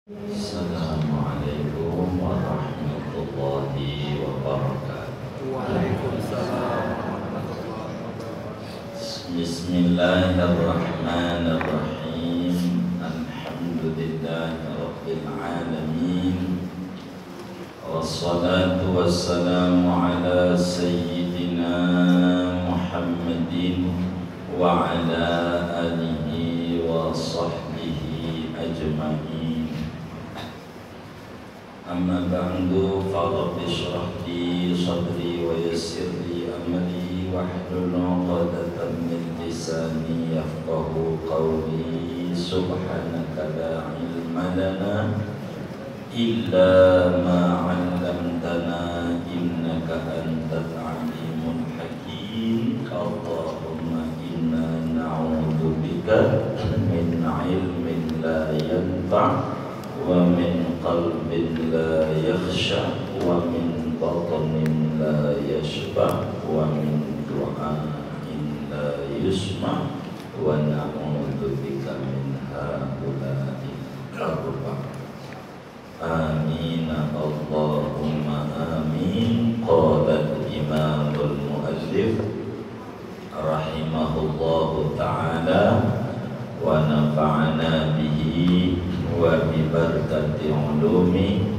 Assalamualaikum warahmatullahi wabarakatuh. Waalaikumsalam warahmatullahi wabarakatuh. Bismillahirrahmanirrahim. Alhamdulillahi rabbil alamin. Wassalatu wassalamu ala sayyidina Muhammadin wa ala alihi wa sahbihi ajma'in. Amma ba'du, fa rabbi shrah li sadri wa yassir li amri wahlul 'uqdatam min lisani yafqahu qawli. Subhanaka la ilma lana illa ma 'allamtana innaka antal alimul hakim. Allahumma inna na'udzu bika min 'ilmin la yanfa' wa min qalbin la yakhsha wa min batanin la yashba wa min du'ain la yusma wa na'udzu bika min haula'i arba'. Amin Allahumma amin. Qala al-imamul muallif rahimahullahu ta'ala wa nafa'ana bihi wa bi barakati ulumi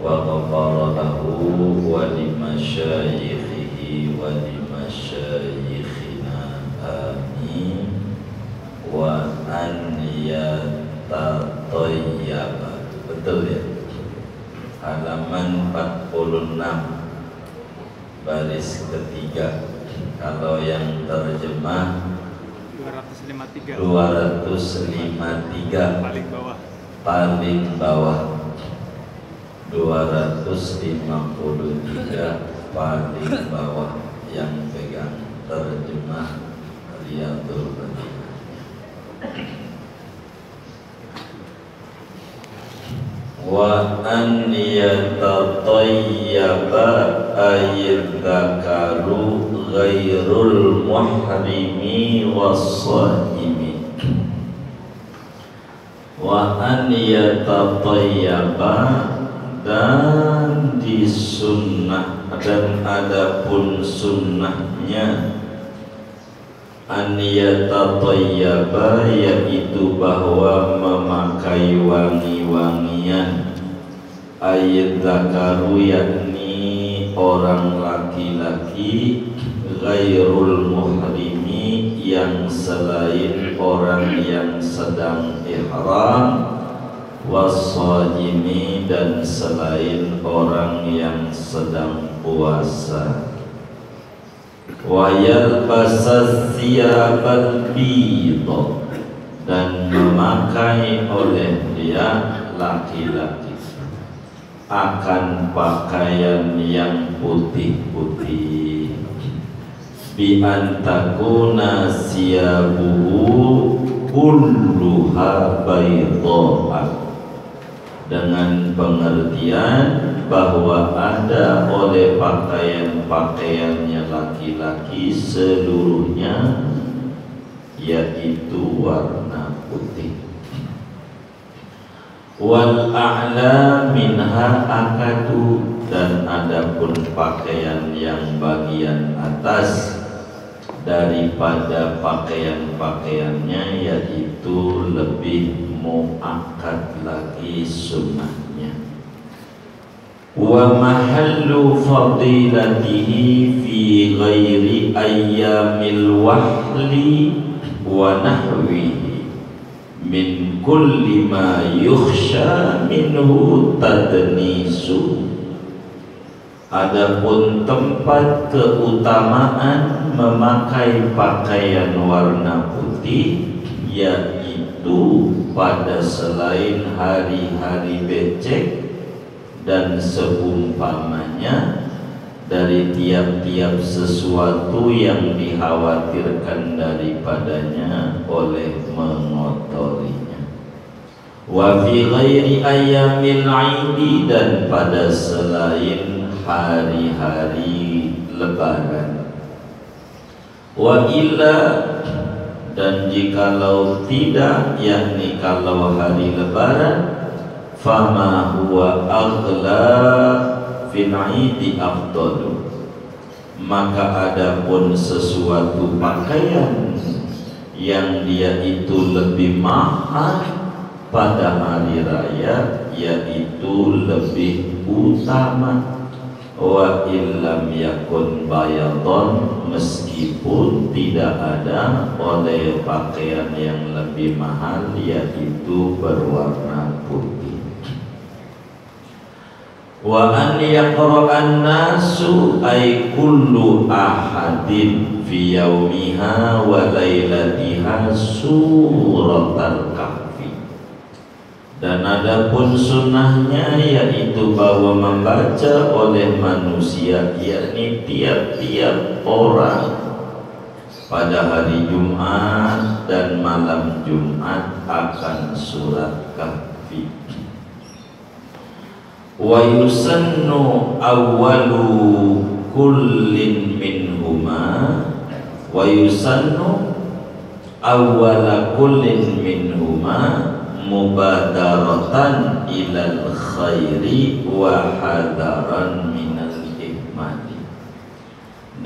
wa ghafara lahu wa li masyayikhihi wa li masyayikhina amin. Wa an yatatayyaba. Betul ya? Halaman 46 baris ketiga. Kalau yang terjemah 253 paling bawah. Paling bawah 253 paling bawah yang pegang terjemah Riyadhul Baligh. Wa an yatatayyaba ayyadzakaru ghairul muhrimi was-shaimi. Wa an yatatayyaba, dan disunnah, dan adapun sunnahnya an yatatayyaba, yaitu bahwa memakai wangi-wangian. Ayat zakaru, yakni orang laki-laki, ghairul muhrimi, yang selain orang yang sedang ihram, was-shajimi, dan selain orang yang sedang puasa. Wa yalbasa thiyabal bidha, dan memakai oleh dia laki-laki akan pakaian yang putih-putih. Bi antakuna siyabuhu kulluha baydha'ah, dengan pengertian bahwa ada oleh pakaian-pakaiannya laki-laki seluruhnya yaitu warna putih. Wal a'la minha akadu, dan adapun pakaian yang bagian atas daripada pakaian-pakaiannya yaitu lebih muakkad lagi sunnahnya. Wa mahallu fadilatihi fi ghairi ayyamil wahli wa nahwihi min kulli ma yukhsha minhu tadnisu. Adapun tempat keutamaan memakai pakaian warna putih yaitu pada selain hari-hari becek dan seumpamanya dari tiap-tiap sesuatu yang dikhawatirkan daripadanya oleh mengotorinya. Wa fi ghairi ayyamil 'aidi, dan pada selain hari-hari lebaran. Wa illa, dan jikalau tidak, yakni kalau hari lebaran, fama huwa aghla fil aidi afdalu, maka adapun sesuatu pakaian yang dia itu lebih mahal pada hari raya, yaitu lebih utama. Wa illam yakun bayadon, meskipun tidak ada oleh pakaian yang lebih mahal, yaitu berwarna putih. Wa an yaqra'an nasu ay kullu ahadin fi yaumiha wa lailatiha suratal kahfi. Dan adapun sunnahnya yaitu bahwa membaca oleh manusia, yakni tiap-tiap orang pada hari Jumat dan malam Jumat akan surat Kahfi. Wa yusannu awwalu kullin minhuma, wa yusannu awwala kullin minhuma mubadaratan ilal khairi wa hadaran minal ihmadi.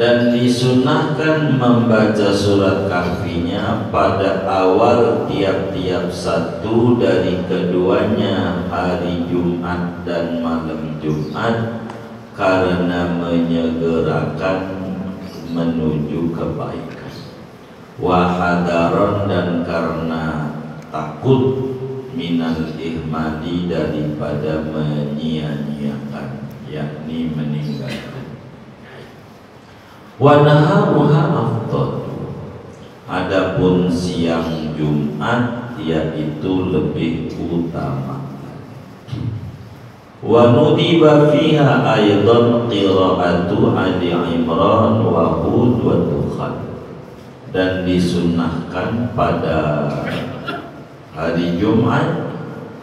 Dan disunahkan membaca surat Kahfinya pada awal tiap-tiap satu dari keduanya hari Jumat dan malam Jumat, karena menyegerakan menuju kebaikan. Wa hadaran, dan karena takut minal ihmadi, daripada menyia-nyiakan, yakni meninggalkan. Wa naharuha afdal, adapun siang Jumat yaitu lebih utama. Wa nudiba fiha aidan qira'atu Ali Imran wa Hud wa Dukhan, dan disunnahkan pada hari Jumat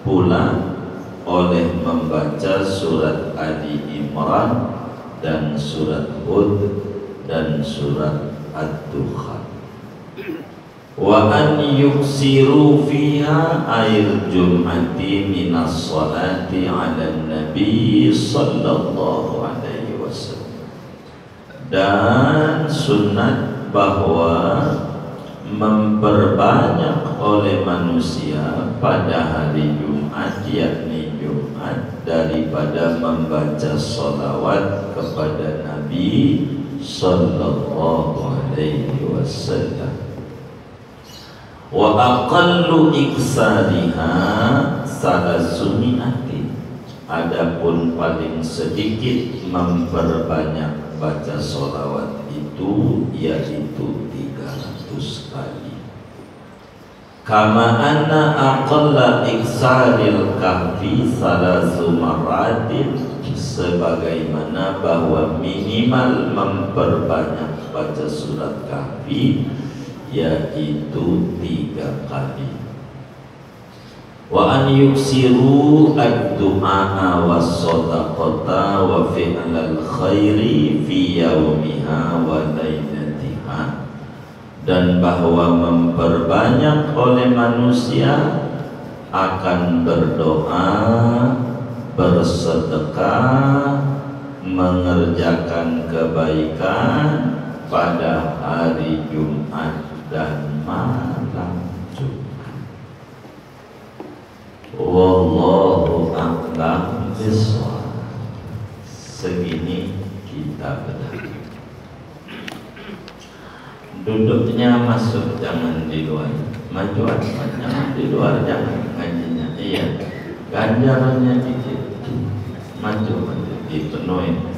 pula oleh membaca surat Ali Imran dan surat Hud dan surat Ad-Dukhan. Wa an yuksiru fiha air Jum'ati minas salati ala Nabi sallallahu alaihi wasallam. Dan sunnat bahwa memperbanyak oleh manusia pada hari Jumat, yakni Jumat, daripada membaca salawat kepada Nabi sallallahu alaihi wasallam. Wa aqallu iksariha salasumi'atin, adapun paling sedikit memperbanyak baca salawat itu yaitu 300 kali. Kama anna aqalla iksaril kahfi salasu marratin, sebagaimana bahwa minimal memperbanyak baca surat Kahfi yaitu 3 kali. Wa an yuksiru ad-du'a was-shadaqata wa fi'lal khairi fi yaumiha wa lailatiha, dan bahwa memperbanyak oleh manusia akan berdoa, bersedekah, mengerjakan kebaikan pada hari Jumat dan malam Jumat. Wallahu a'lam bishawab. Segini kita bedah. Duduknya masuk, jangan di luar. Maju jangan di luar, jangan ngajinya. Iya, ganjarannya dikit. Maju dipenuhi.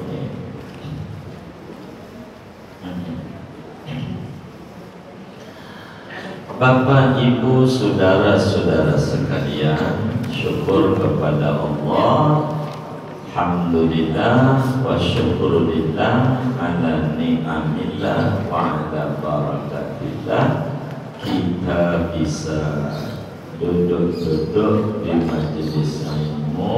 Bapak, Ibu, saudara-saudara sekalian, syukur kepada Allah, alhamdulillah wa syukurillah ala ni'amillah wa ala barakatillah, kita bisa duduk-duduk di majelis ilmu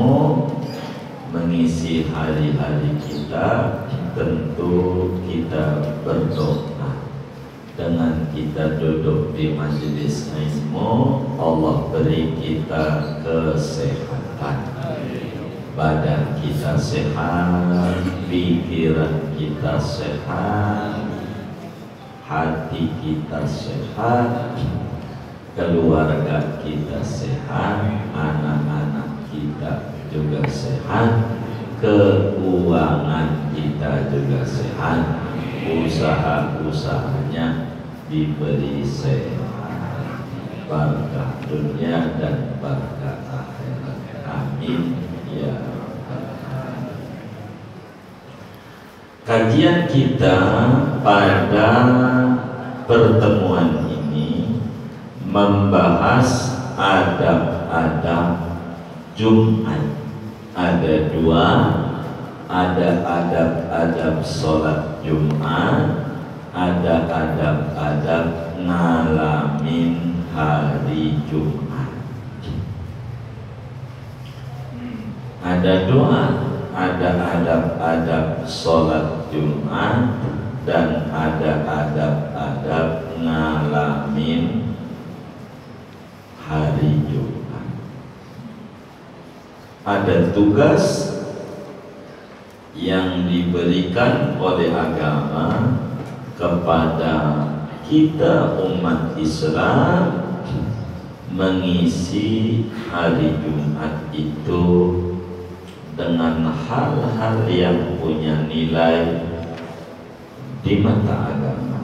mengisi hari-hari kita. Tentu kita berdoa. Dengan kita duduk di majelis ilmu, Allah beri kita kesehatan. badan kita sehat, pikiran kita sehat, hati kita sehat, keluarga kita sehat, anak-anak kita juga sehat, keuangan kita juga sehat, usaha-usahanya diberi sehat, barakah dunia dan barakah akhirat. Amin ya Rabbal Alamin. Kajian kita pada pertemuan ini membahas adab-adab Jumat. Ada dua, ada adab-adab sholat Jumat, ada adab-adab ngalamin hari Jumat. Ada dua, ada adab-adab sholat Jumat dan ada adab-adab ngalamin hari Jumat. Ada tugas yang diberikan oleh agama kepada kita umat Islam mengisi hari Jumat itu dengan hal-hal yang punya nilai di mata agama.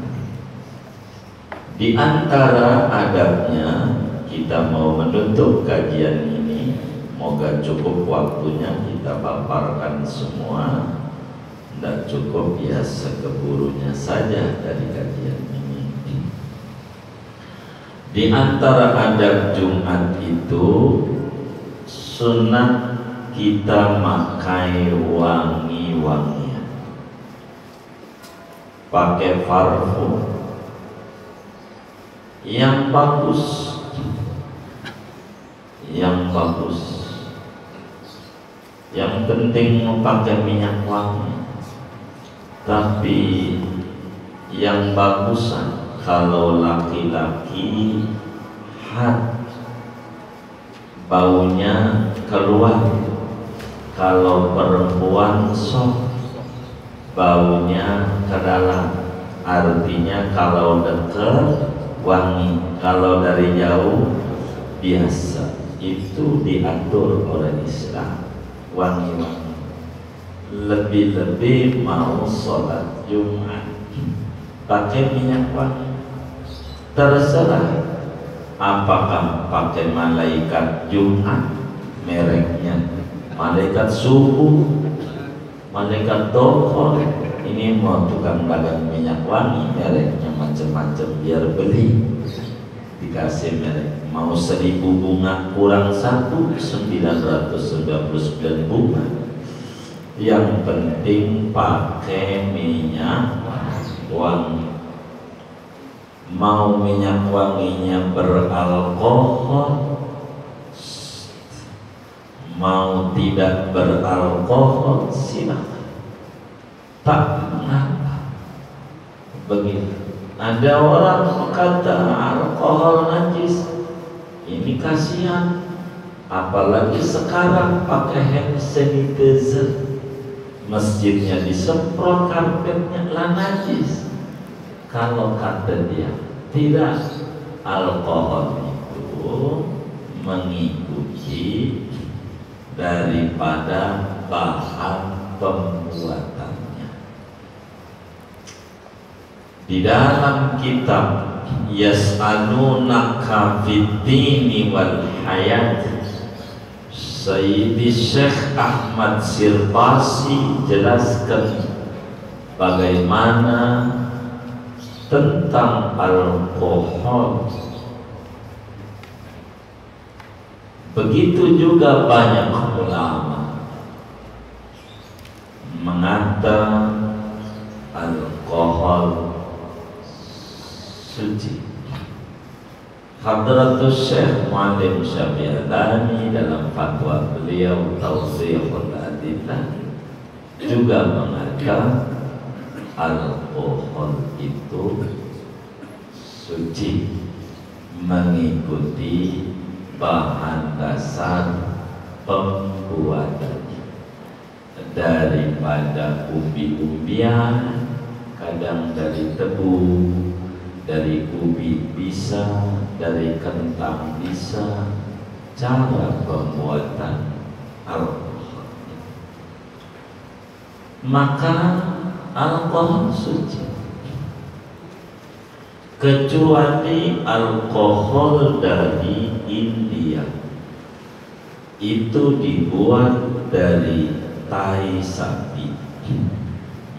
Di antara adabnya, kita mau menutup kajian ini, moga cukup waktunya kita paparkan semua. Tidak cukup ya sekeburunya saja dari kajian ini. Di antara adab Jumat itu sunat kita pakai wangi-wangian, pakai parfum yang bagus, yang bagus. Yang penting pakai minyak wangi, tapi yang bagusan. Kalau laki-laki hat, baunya keluar. Kalau perempuan sok, baunya ke dalam. Artinya kalau dekat wangi, kalau dari jauh biasa. Itu diatur oleh Islam. Wangi-wangi. Lebih-lebih mau sholat Jumat pakai minyak wangi, terserah. Apakah pakai malaikat Jumat, mereknya malaikat subuh, malaikat tohor. Ini mau tukang dagang minyak wangi, mereknya macam-macam, biar beli. Dikasih merek, mau 1000 bunga kurang 1, 999 bunga. Yang penting pakai minyak wangi. Mau minyak wanginya beralkohol, mau tidak beralkohol, silakan. Tak mengapa. Begitu. Ada orang kata alkohol najis, ini kasihan. Apalagi sekarang pakai hand sanitizer, masjidnya disemprot, karpetnya lah najis. Kalau kata dia tidak, alkohol itu mengikuti daripada bahan pembuatannya. Di dalam kitab Yas'alunaka fid-dini wal hayat, Sayyidi Syekh Ahmad Sirbasi jelaskan bagaimana tentang alkohol. Begitu juga banyak ulama mengatakan alkohol suci. Hadratus Syekh Mu'allim Syafi'alani dalam fatwa beliau Tawzihul Adillah juga mengatakan alkohol itu suci mengikuti bahan dasar pembuatannya. Daripada umbi-umbian, kadang dari tebu, dari ubi bisa, dari kentang bisa. Cara pembuatan alkohol, maka alkohol suci, kecuali alkohol dari India, itu dibuat dari tai sapi.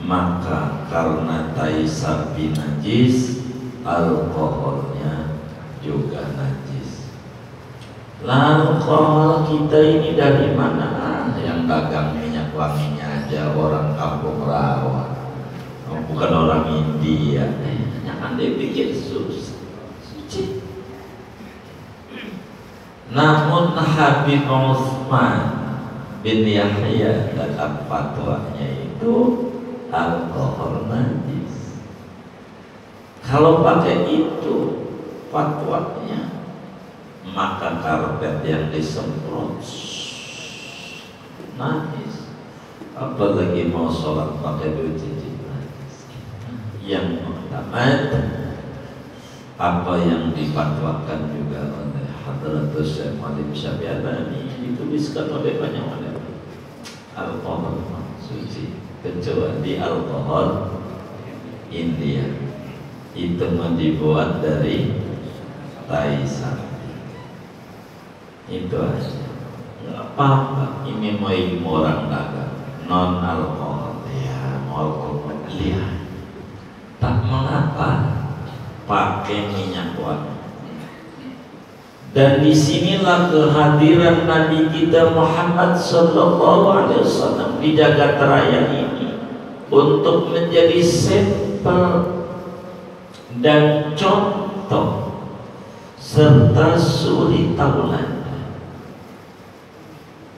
Maka karena tai sapi najis, alkoholnya juga najis. Lalu alkohol kita ini dari mana? Yang dagang minyak wanginya aja orang kampung rawa, bukan orang India. Jangan dipikir suci. Namun Habib Utsman bin Yahya dalam fatwanya itu alkohol najis. Kalau pakai itu fatwanya, maka karpet yang disemprot najis, apalagi mau sholat pakai baju cincin najis. Yang pertama, apa yang difatwakan juga oleh Hadratus Syekh Muhammad Syafi'i dituliskan oleh banyak ulama, alkohol suci kecuali alkohol India, itu dibuat dari tai sapi. Itu aja, nggak apa-apa. Ini mau ilmu orang dagang, non alkohol ya, alkohol ya, tak mengapa pakai minyak wangi. Dan disinilah kehadiran Nabi kita Muhammad Sallallahu Alaihi Wasallam di jagat raya ini untuk menjadi sampel dan contoh serta suri tauladan.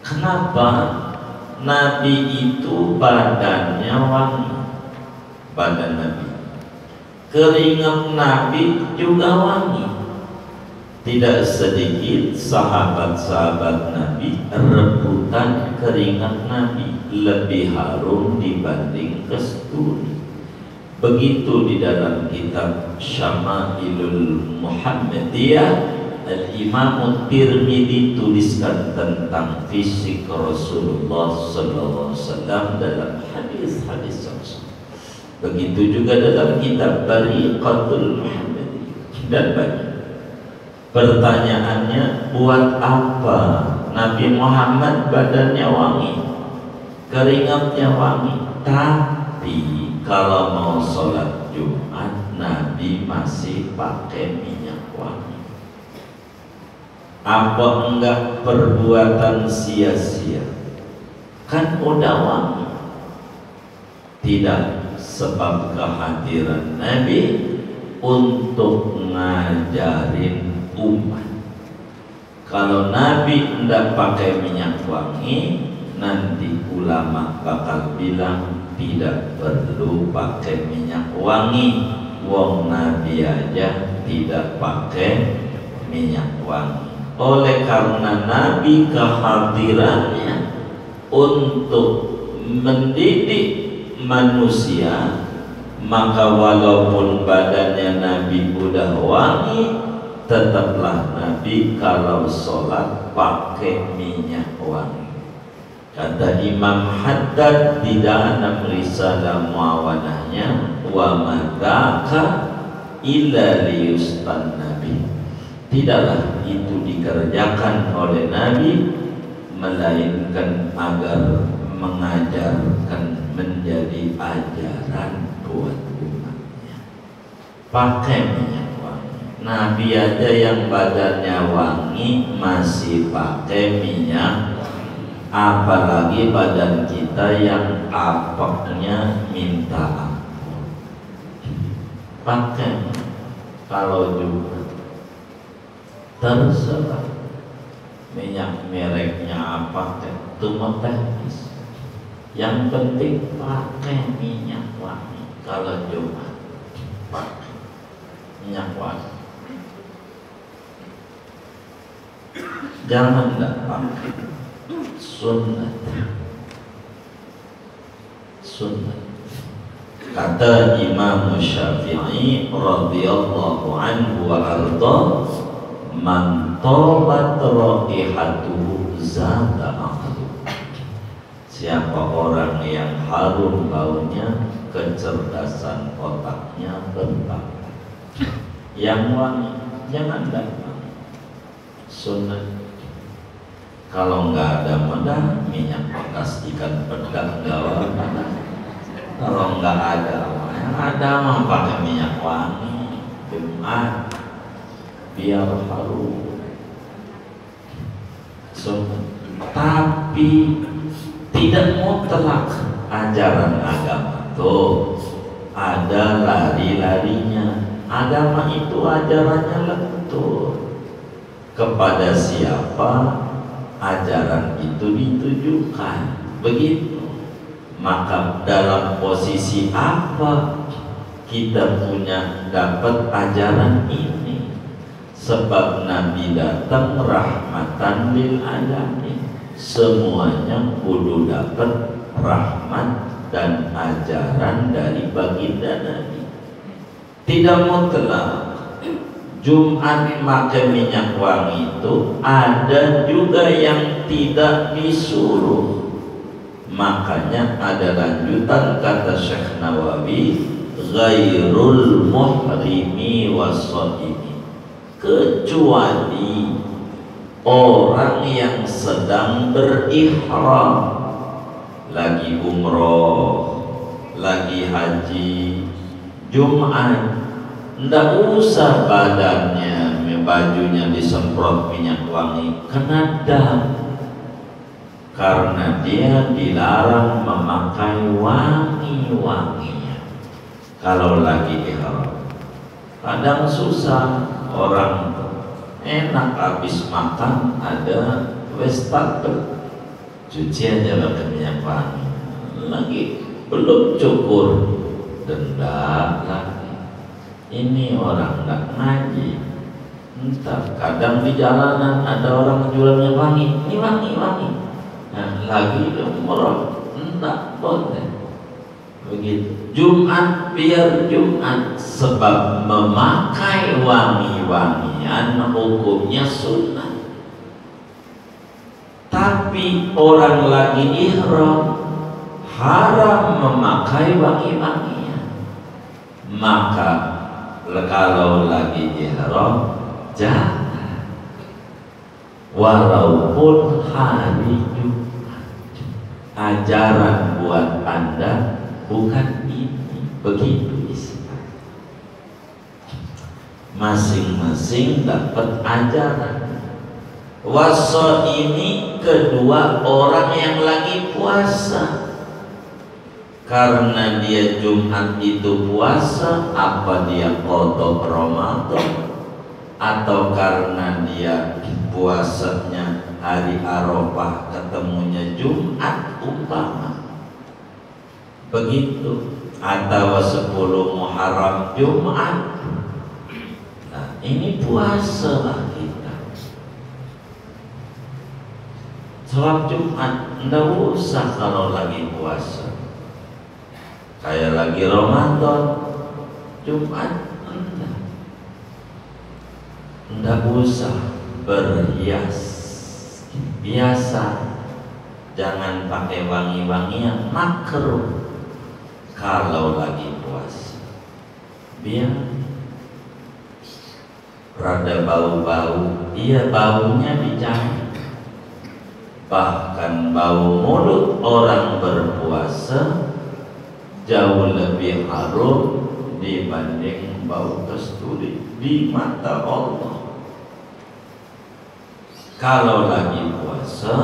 Kenapa? Nabi itu badannya wangi, badan Nabi, keringat Nabi juga wangi. Tidak sedikit sahabat-sahabat Nabi rebutan keringat Nabi, lebih harum dibanding kasturi. Begitu di dalam kitab Syama'ilul Muhammadiyah, Al-Imam Tirmidzi tuliskan tentang fisik Rasulullah Sallallahu Alaihi Wasallam dalam hadis-hadis tersebut. Begitu juga dalam kitab Tariqatul Muhammadiyah dan banyak. Pertanyaannya, buat apa Nabi Muhammad badannya wangi, keringatnya wangi, tapi kalau mau sholat Jumat Nabi masih pakai minyak wangi? Apa enggak perbuatan sia-sia? Kan udah wangi. Tidak, sebab kehadiran Nabi untuk ngajarin umat. Kalau Nabi enggak pakai minyak wangi, nanti ulama bakal bilang tidak perlu pakai minyak wangi. Wong Nabi aja tidak pakai minyak wangi. Oleh karena Nabi kehadirannya untuk mendidik manusia, maka walaupun badannya Nabi udah wangi, tetaplah Nabi kalau sholat pakai minyak wangi. Kata Imam Haddad di dalam risalah muawanahnya, wa madaka illa liyustan Nabi, tidaklah itu dikerjakan oleh Nabi melainkan agar mengajarkan, menjadi ajaran buat umatnya. Pakai minyak wangi. Nabi aja yang badannya wangi masih pakai minyak, apalagi badan kita yang apaknya minta ampun. Pakai. Kalau juga terserah minyak mereknya apa, itu teknis. Yang penting pakai minyak wangi. Kalau Jumat pakai minyak wangi, jangan enggak pakai. Sunnah. Sunnah. Kata Imam Syafi'i radhiyallahu anhu wa arda, man tabat raihatuhu zada aqlu. Siapa orang yang harum baunya, kecerdasan otaknya bertambah. Yang wangi jangan datang. Sunnah. Kalau nggak ada medah, minyak bekas ikan pedang gawa. Kalau nggak ada, yang ada mah pakai minyak wangi, Jumat, biar harum. Tapi tidak mutlak ajaran agama tuh ada lari-larinya. Agama itu ajarannya lentur. Kepada siapa ajaran itu ditujukan, begitu. Maka dalam posisi apa kita punya dapat ajaran ini? Sebab Nabi datang rahmatan lil alamin. Semuanya kudu dapat rahmat dan ajaran dari baginda Nabi. Tidak mutlak Jumat pakai minyak wangi itu, ada juga yang tidak disuruh. Makanya ada lanjutan kata Syekh Nawawi, ghairul muhrimi wassaimi, kecuali orang yang sedang berihram, lagi umroh, lagi haji, Jumat, ndak usah badannya, bajunya disemprot minyak wangi, kena dam. Karena dia dilarang memakai wangi-wanginya kalau lagi ihram. Kadang susah orang, enak habis makan ada wastafel, cuci aja pakai minyak wangi, lagi belum cukur denda lagi. Ini orang nggak ngaji. Entah, kadang di jalanan ada orang jual minyak wangi, ini wangi-wangi. Nah, lagi umroh, enggak boleh begitu. Jumat biar Jumat, sebab memakai wangi-wangian hukumnya sunnah. Tapi orang lagi ihram haram memakai wangi-wangian. Maka kalau lagi ihram jangan, walaupun hari Jumat. Ajaran buat Anda bukan ini, begitu Islam. Masing-masing dapat ajaran. Waso ini kedua orang yang lagi puasa. Karena dia Jumat itu puasa, apa dia qadha Ramadan, atau karena dia puasanya hari Arafah ketemunya Jumat umpama begitu, atau 10 Muharram Jumat. Nah, ini puasa lah kita. Sholat Jumat nggak usah kalau lagi puasa. Kayak lagi Ramadan, Jumat nggak usah berhias, biasa. Jangan pakai wangi-wangian, makruh kalau lagi puasa. Biar rada bau-bau, iya baunya dicari. Bahkan bau mulut orang berpuasa jauh lebih harum dibanding bau kasturi di mata Allah. Kalau lagi puasa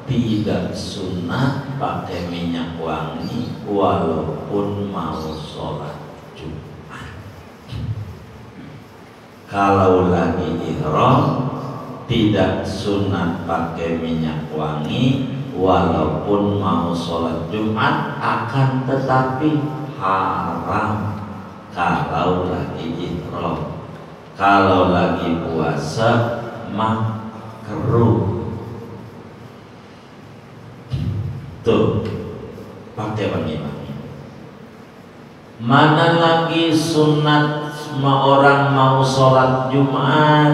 tidak sunnah pakai minyak wangi walaupun mau sholat Jumat. Kalau lagi ihram tidak sunnah pakai minyak wangi walaupun mau sholat Jumat, akan tetapi haram kalau lagi ihram. Kalau lagi puasa makruh. Tuh, pakai wangi-wangi. Mana lagi sunat orang mau sholat Jumat,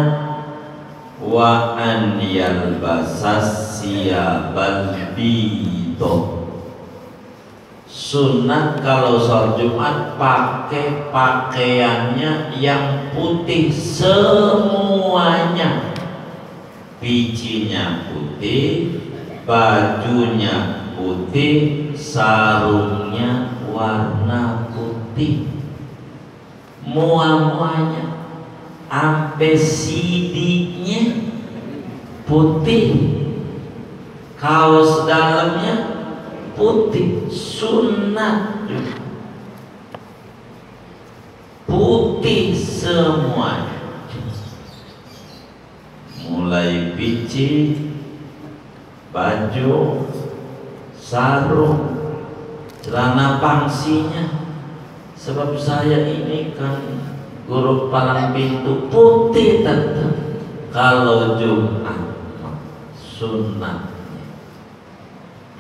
wa an yalbasas siyabal bito. Sunat kalau sholat Jumat pakai pakaiannya yang putih semuanya, bijinya putih, bajunya putih, sarungnya warna putih, muanya sampai sidinya putih, kaos dalamnya putih. Sunat putih semuanya, mulai biji, baju, sarung, celana pangsinya. Sebab saya ini kan guru palang pintu, putih tetap. Kalau Jumat sunat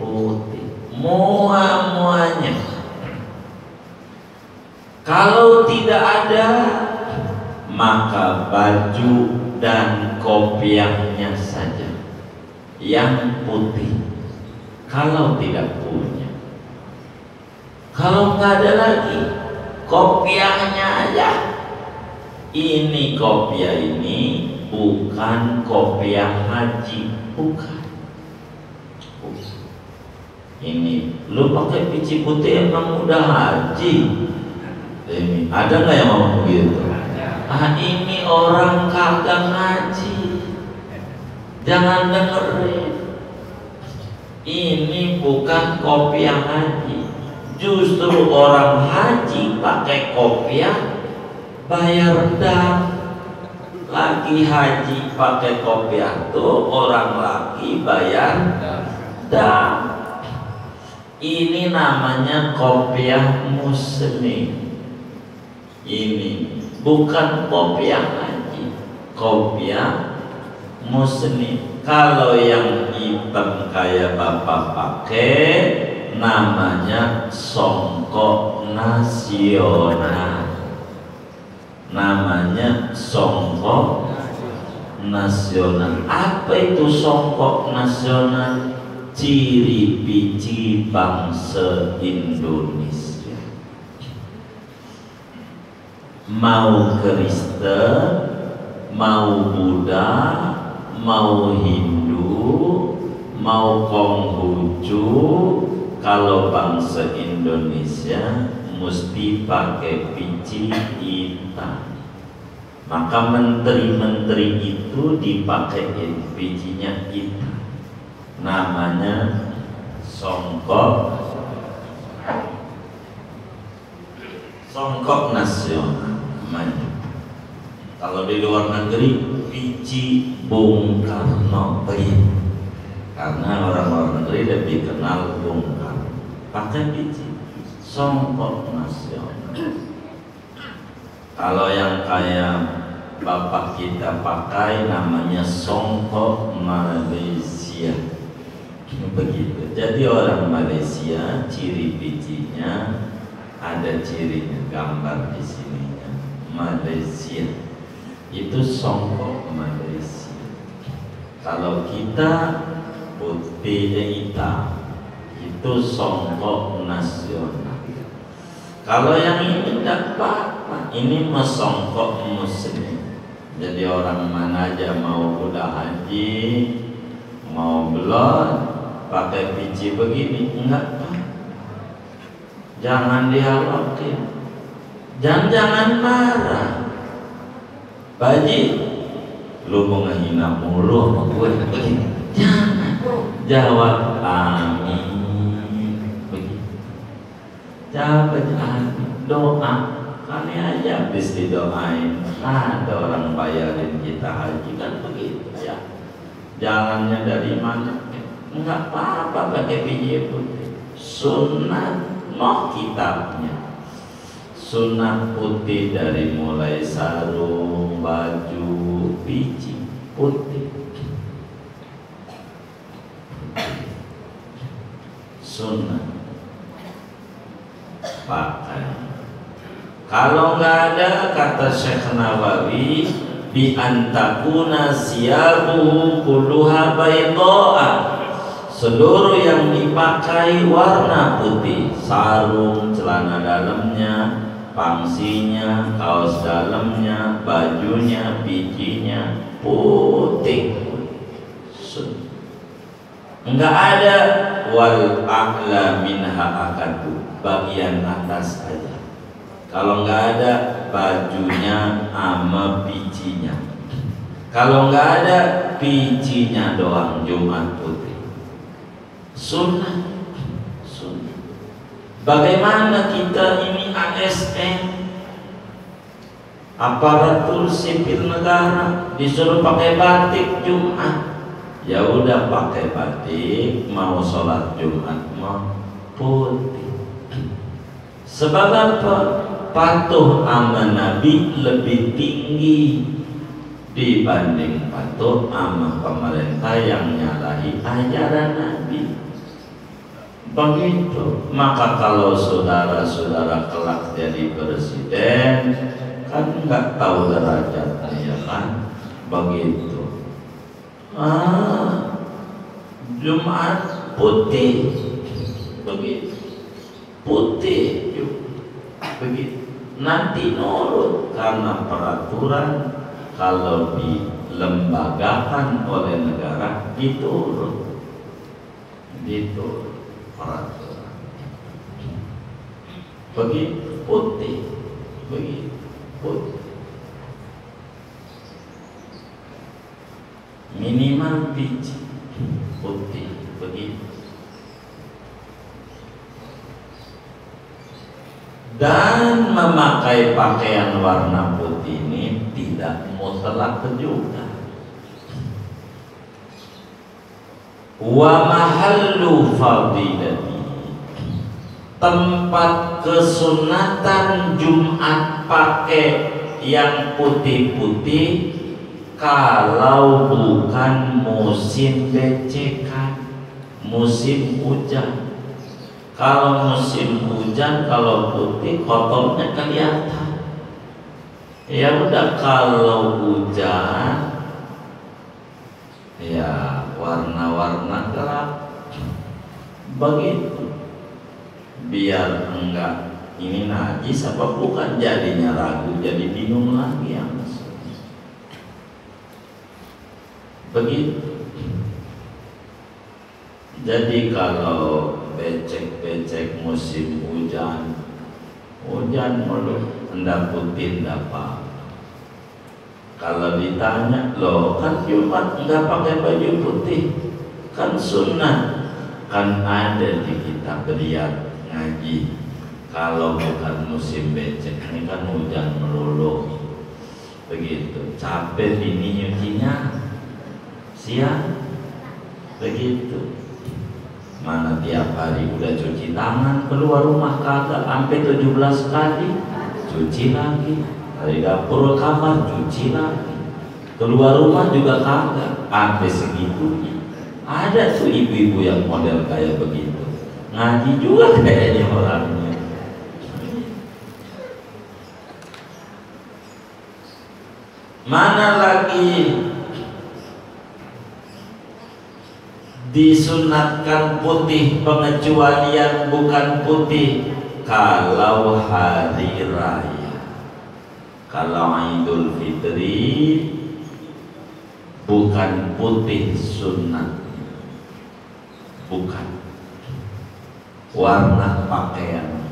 putih muanya. Kalau tidak ada, maka baju dan kopiahnya saja yang putih. Kalau tidak punya, kalau nggak ada lagi, kopiahnya aja. Ini kopiah ini bukan kopiah haji, bukan. Ini lu pakai biji putih emang udah haji? Ini ada nggak yang ngomong begitu? Ah, ini orang kagak ngaji, jangan dengerin. Ini bukan kopiah haji. Justru orang haji pakai kopiah bayar dam. Lagi haji pakai kopiah tuh orang lagi bayar dam. Ini namanya kopiah muslim. Ini bukan kopiah haji, kopiah muslim. Kalau yang hitam kayak bapak pakai, namanya songkok nasional. Namanya songkok nasional. Apa itu songkok nasional? Ciri biji bangsa Indonesia. Mau Kristen, mau Buddha, mau Hindu, mau Konghucu, kalau bangsa Indonesia mesti pakai biji hitam. Maka menteri-menteri itu dipakein bijinya hitam. Namanya songkok nasional. Kalau di luar negeri biji Bung Karno, karena orang-orang negeri lebih kenal Bung Karno, pakai biji songkok nasional. Kalau yang kayak bapak kita pakai namanya songkok Malaysia. Begitu. Jadi orang Malaysia ciri bijinya ada cirinya, gambar di sininya. Malaysia itu songkok Malaysia. Kalau kita putih hitam itu songkok nasional. Kalau yang ini tidak apa-apa, ini mah songkok muslim. Jadi orang mana aja mau udah haji, mau belum pakai biji begini, enggak apa. Jangan dihalalkan, jangan marah. Baji, lu mau ngehina mulu sama gue begini, jangan. Jawab amin begini. Jawab amin, doa. Kali aja habis didoain, ada orang bayarin kita haji kan begitu ya. Jalannya dari mana? Enggak apa-apa pakai biji putih. Sunat noh kitabnya. Sunat putih dari mulai sarung, baju, biji putih. sunnah pakai. Kalau nggak ada, kata Syekh Nawawi, bi antakuna siyabuhu kulluha bayda'a, seluruh yang dipakai warna putih, sarung, celana dalamnya, pangsinya, kaos dalamnya, bajunya, bijinya putih. Enggak ada wal a'la minha akadu, bagian atas aja. Kalau enggak ada bajunya sama bijinya. Kalau enggak ada bijinya doang, Jumat putih. Sunnah. Sunnah. Bagaimana kita ini ASN, aparatur sipil negara, disuruh pakai batik Jumat? Ya udah pakai batik, mau sholat Jumat mau putih. Sebab apa? Patuh sama Nabi lebih tinggi dibanding patuh sama pemerintah yang nyalahi ajaran Nabi. Begitu. Maka kalau saudara-saudara kelak jadi presiden, kan nggak tahu derajatnya, ya kan? Begitu. Jumat putih, begitu, putih, begitu. Nanti nurut karena peraturan, kalau dilembagakan oleh negara diturut, peraturan. Begitu putih, begitu putih. Minimal biji putih, begitu. Dan memakai pakaian warna putih ini tidak mutlak juga. Wa mahallu fadilati, tempat kesunatan Jumat pakai yang putih-putih kalau bukan musim becekan, musim hujan. Kalau musim hujan, kalau putih kotornya kelihatan. Ya udah, kalau hujan ya warna-warna gelap, begitu. Biar enggak ini najis apa bukan, jadinya ragu, jadi bingung lagi yang begitu. Jadi kalau becek-becek musim hujan mulu, hendak putih hendak apa. Kalau ditanya, loh kan Jumat enggak pakai baju putih, kan sunnah, kan ada di kitab Riyadh ngaji. Kalau bukan musim becek, ini kan hujan melulu, begitu. Capek ini nyucinya siang, begitu. Mana tiap hari udah cuci tangan, keluar rumah kagak sampai 17 kali, cuci lagi. Dari dapur ke kamar cuci lagi, keluar rumah juga kagak sampai segitunya. Ada tuh ibu-ibu yang model kayak begitu, ngaji juga kayaknya orangnya. Mana lagi disunatkan putih, pengecualian bukan putih kalau hari raya. Kalau Idul Fitri bukan putih sunat, bukan. Warna pakaian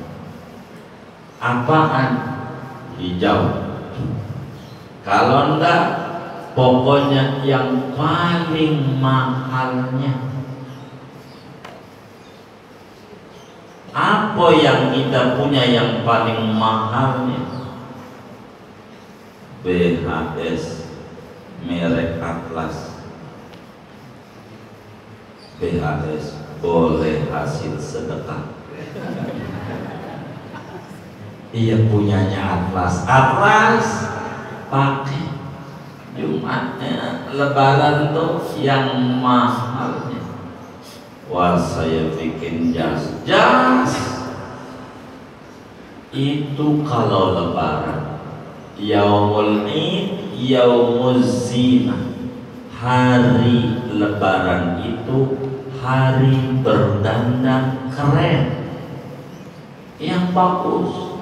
apaan? Hijau. Kalau enggak, pokoknya yang paling mahalnya. Apa yang kita punya yang paling mahalnya? BHS merek Atlas. BHS boleh hasil sedekah. Iya, punyanya Atlas. Atlas pakai Jumatnya, Lebaran tuh yang mahalnya. Wah, saya bikin jas itu kalau lebaran, yaumul id, yaumuz zinah. Hari lebaran itu hari berdandan keren, yang bagus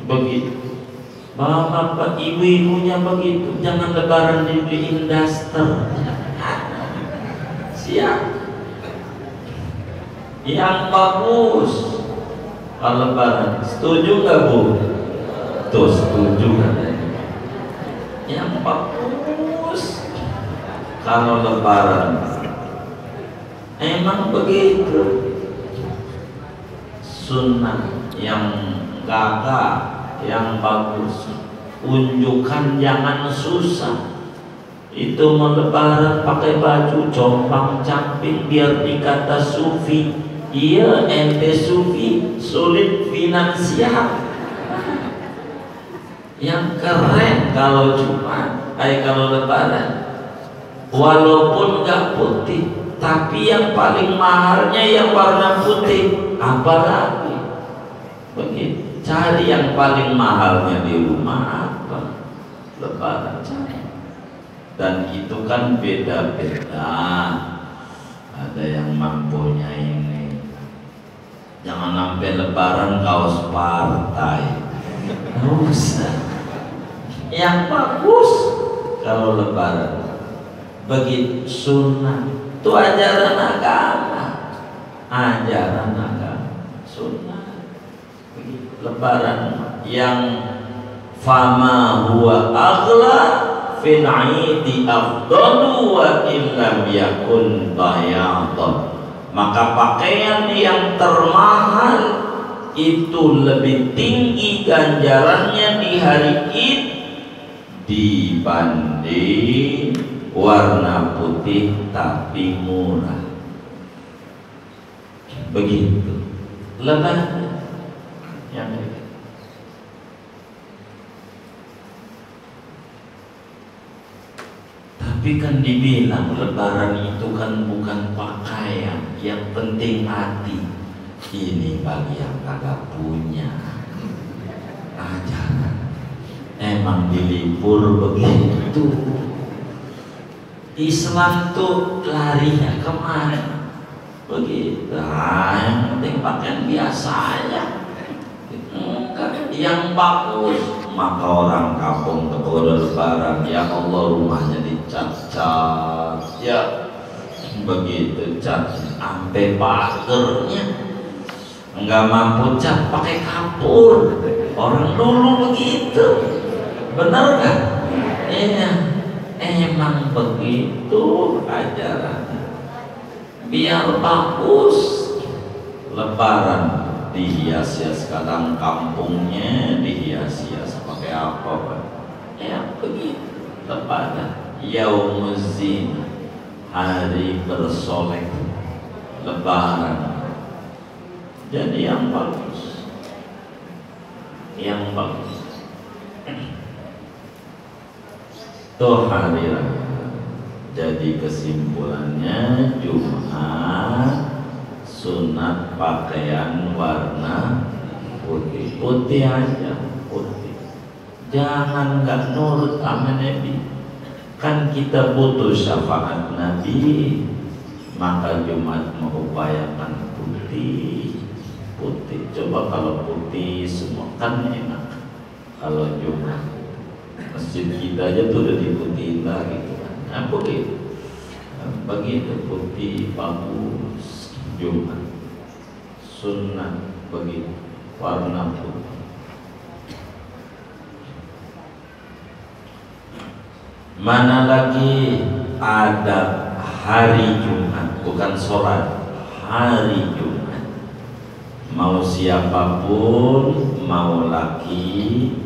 begitu. Bapak ibu-ibunya begitu, jangan lebaran dibeliin daster. Siap, yang bagus kalau lebaran. Setuju nggak Bu? Tuh setuju katanya. Yang bagus kalau lebaran. Emang begitu. Sunnah yang gagah, yang bagus. Unjukkan, jangan susah. Itu mau lebaran pakai baju compang-camping biar dikata sufi. Iya, ente sufi, sulit finansial. Yang keren kalau Jumat, kalau lebaran, walaupun gak putih, tapi yang paling mahalnya yang warna putih. Apalagi begitu, cari yang paling mahalnya di rumah apa? Lebaran cari. Dan itu kan beda-beda. Ada yang mampunya ini. Jangan sampai lebaran kaos partai. Usah. Yang bagus kalau lebaran. Begitu sunnah. Itu ajaran agama. Ajaran agama. Sunnah. Begitu. Lebaran yang fama huwa aghla fil aidi afdalu wa illam yakun bayadun. Maka pakaian yang termahal itu lebih tinggi ganjarannya di hari Id dibanding warna putih tapi murah. Begitu lebaran yang ini. Tapi kan dibilang lebaran itu kan bukan pakaian, yang penting hati. Ini bagi yang kagak punya ajaran. Emang dilipur begitu. Islam tuh larinya kemana? Begitu. Yang penting pakaian biasa aja. Yang bagus. Maka orang kampung kepada lebaran, ya Allah rumahnya dicat-cat, ya begitu cat sampai pagernya, nggak mampu cat pakai kapur. Orang dulu begitu, benar kan? Iya, emang begitu ajarannya. Biar bagus lebaran dihias-hias, kadang kampungnya dihias-hias pakai apa Pak? Ya begitu lebaran, yaumuz zinah, hari bersolek, lebaran. Jadi yang bagus, yang bagus. Tuh hari raya. Jadi kesimpulannya Jumat sunat pakaian warna putih, putih aja, putih. Jangan nggak nurut sama Nabi. Kan kita butuh syafaat Nabi, maka Jumat mengupayakan putih, putih. Coba kalau putih semua kan enak. Kalau Jumat masjid kita aja tuh udah diputihin lagi, nah begitu, begitu putih bagus. Jumat sunnah begitu, warna putih. Mana lagi ada hari Jumat, bukan sholat, hari Jumat. Mau siapapun, mau laki,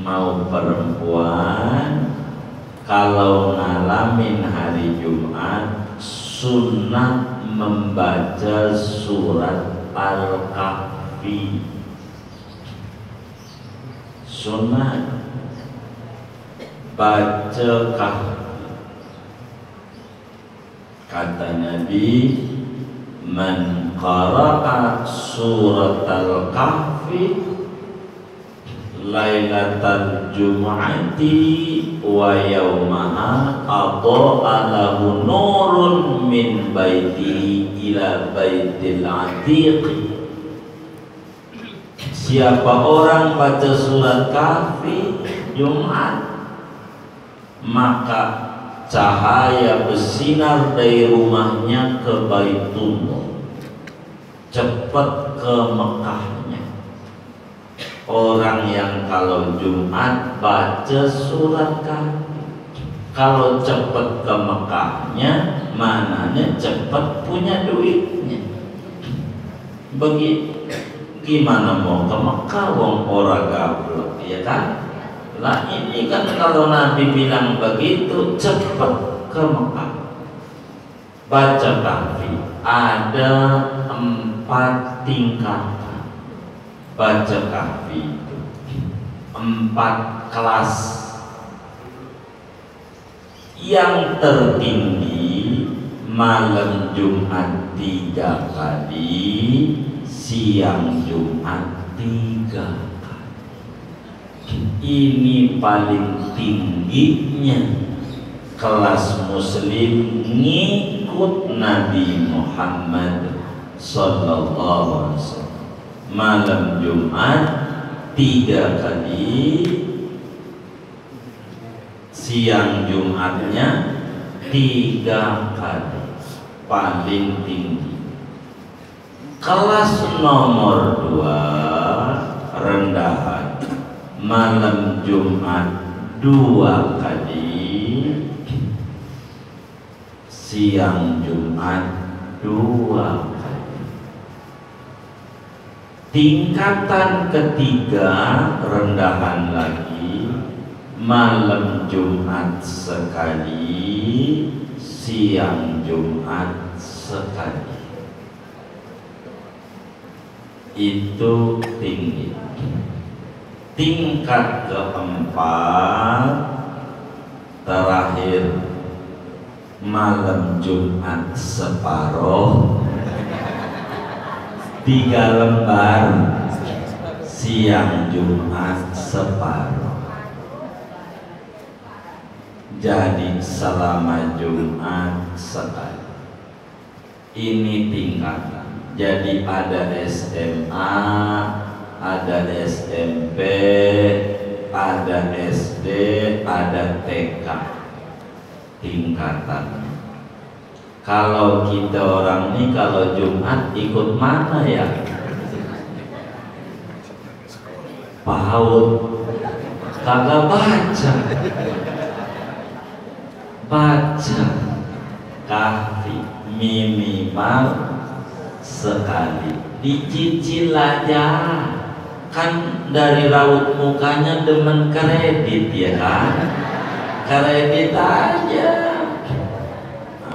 mau perempuan, kalau ngalamin hari Jumat, sunnah membaca surat Al-Kahfi. Sunnah baca Kahfi. Kata Nabi, man qara'a suratal kahfi lailatal jum'ati wa yawmaha adha'a lahu nurun min baiti ila baitil atiq. Siapa orang baca surat Kahfi Jumat, maka cahaya bersinar dari rumahnya ke Baitullah, cepat ke Mekahnya. Orang yang kalau Jumat baca surat Kahfi, kalau cepat ke Mekahnya, mananya cepat punya duitnya. Begitu. Gimana mau ke Mekah wong ora gablek, ya kan? Lah ini kan kalau Nabi bilang begitu, cepat ke Mekah. Baca Kahfi, ada 4 tingkatan. Baca Kahfi itu 4 kelas. Yang tertinggi malam Jumat 3 kali, siang Jumat 3 kali. Ini paling tingginya kelas muslim ngikut Nabi Muhammad sallallahu alaihi wasallam. Malam Jumat 3 kali, siang Jumatnya 3 kali, paling tinggi. Kelas nomor 2 rendahan, malam Jumat 2 kali, siang Jumat 2 kali. Tingkatan ketiga rendahan lagi, malam Jumat sekali, siang Jumat sekali. Itu tinggi. Tingkat keempat terakhir, malam Jumat separuh, 3 lembar, siang Jumat separuh. Jadi selama Jumat sekali. Ini tingkatan. Jadi ada SMA, ada SMP, ada SD, ada TK tingkatannya. Kalau kita orang ini kalau Jumat ikut mana ya? PAUD, kagak baca. Baca Kahfi minimal sekali, dicicil aja. Kan dari raut mukanya demen kredit, ya kan? Kredit aja.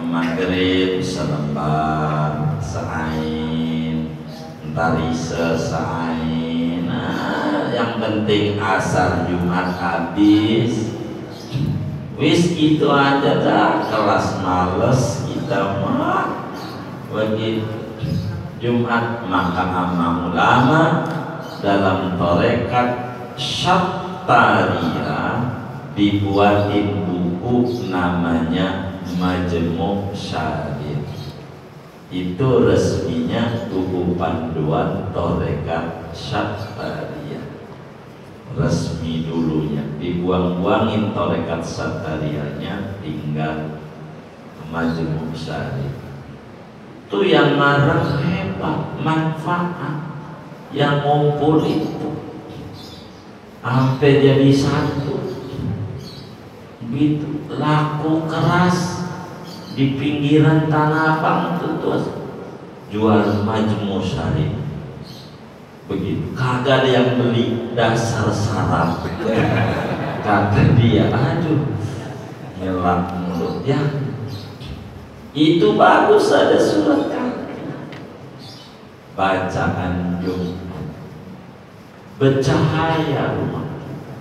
Maghrib selembar, seain, tarise seain. Nah, yang penting asar Jumat habis. Wis itu aja dah, kelas males kita mah. Begitu Jumat, maka amma ulama dalam tarekat Syattariyah dibuatin buku namanya Majmu' Syarih. Itu resminya buku panduan tarekat Syattariyah. Resmi dulunya, dibuang-buangin tarekat Syattariyahnya, tinggal Majmu' Syarih. Itu yang ngarang hebat, manfaat, yang ngumpul itu sampai jadi satu. Begitu laku keras di pinggiran Tanah Abang itu jual Majmu' Syarih. Begitu kagak ada yang beli, dasar sarap. Kata dia, aduh ngelak mulut ya. Itu bagus, ada surat Kahfi, bacaan Jumat, bercahaya rumah kita,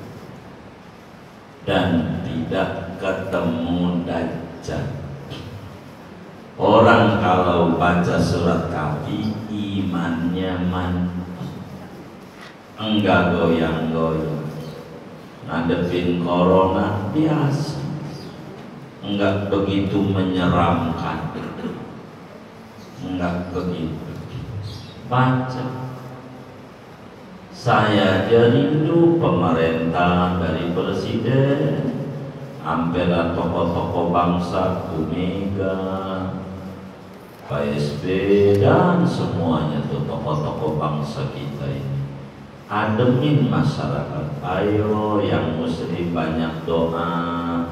dan tidak ketemu Dajjal. Orang kalau baca surat Kahfi imannya mantap, enggak goyang-goyang. Ngadepin corona biasa, enggak begitu menyeramkan, enggak begitu. Baca. Saya rindu pemerintah dari presiden sampai tokoh-tokoh bangsa, Bu Mega, Pak SBY dan semuanya tuh tokoh-tokoh bangsa kita ini. Ademin masyarakat, ayo yang muslim banyak doa,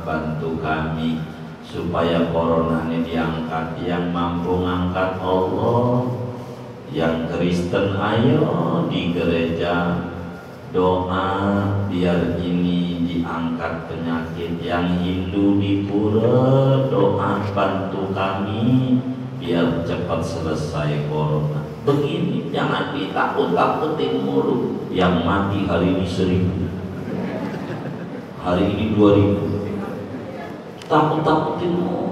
bantu kami supaya corona ini diangkat. Yang mampu ngangkat Allah, yang Kristen ayo di gereja doa biar ini diangkat penyakit. Yang Hindu di pura doa bantu kami biar cepat selesai corona. Begini, jangan ditakut-takutin mulu. Yang mati hari ini 1000, hari ini 2000. Takut-takutin mulu.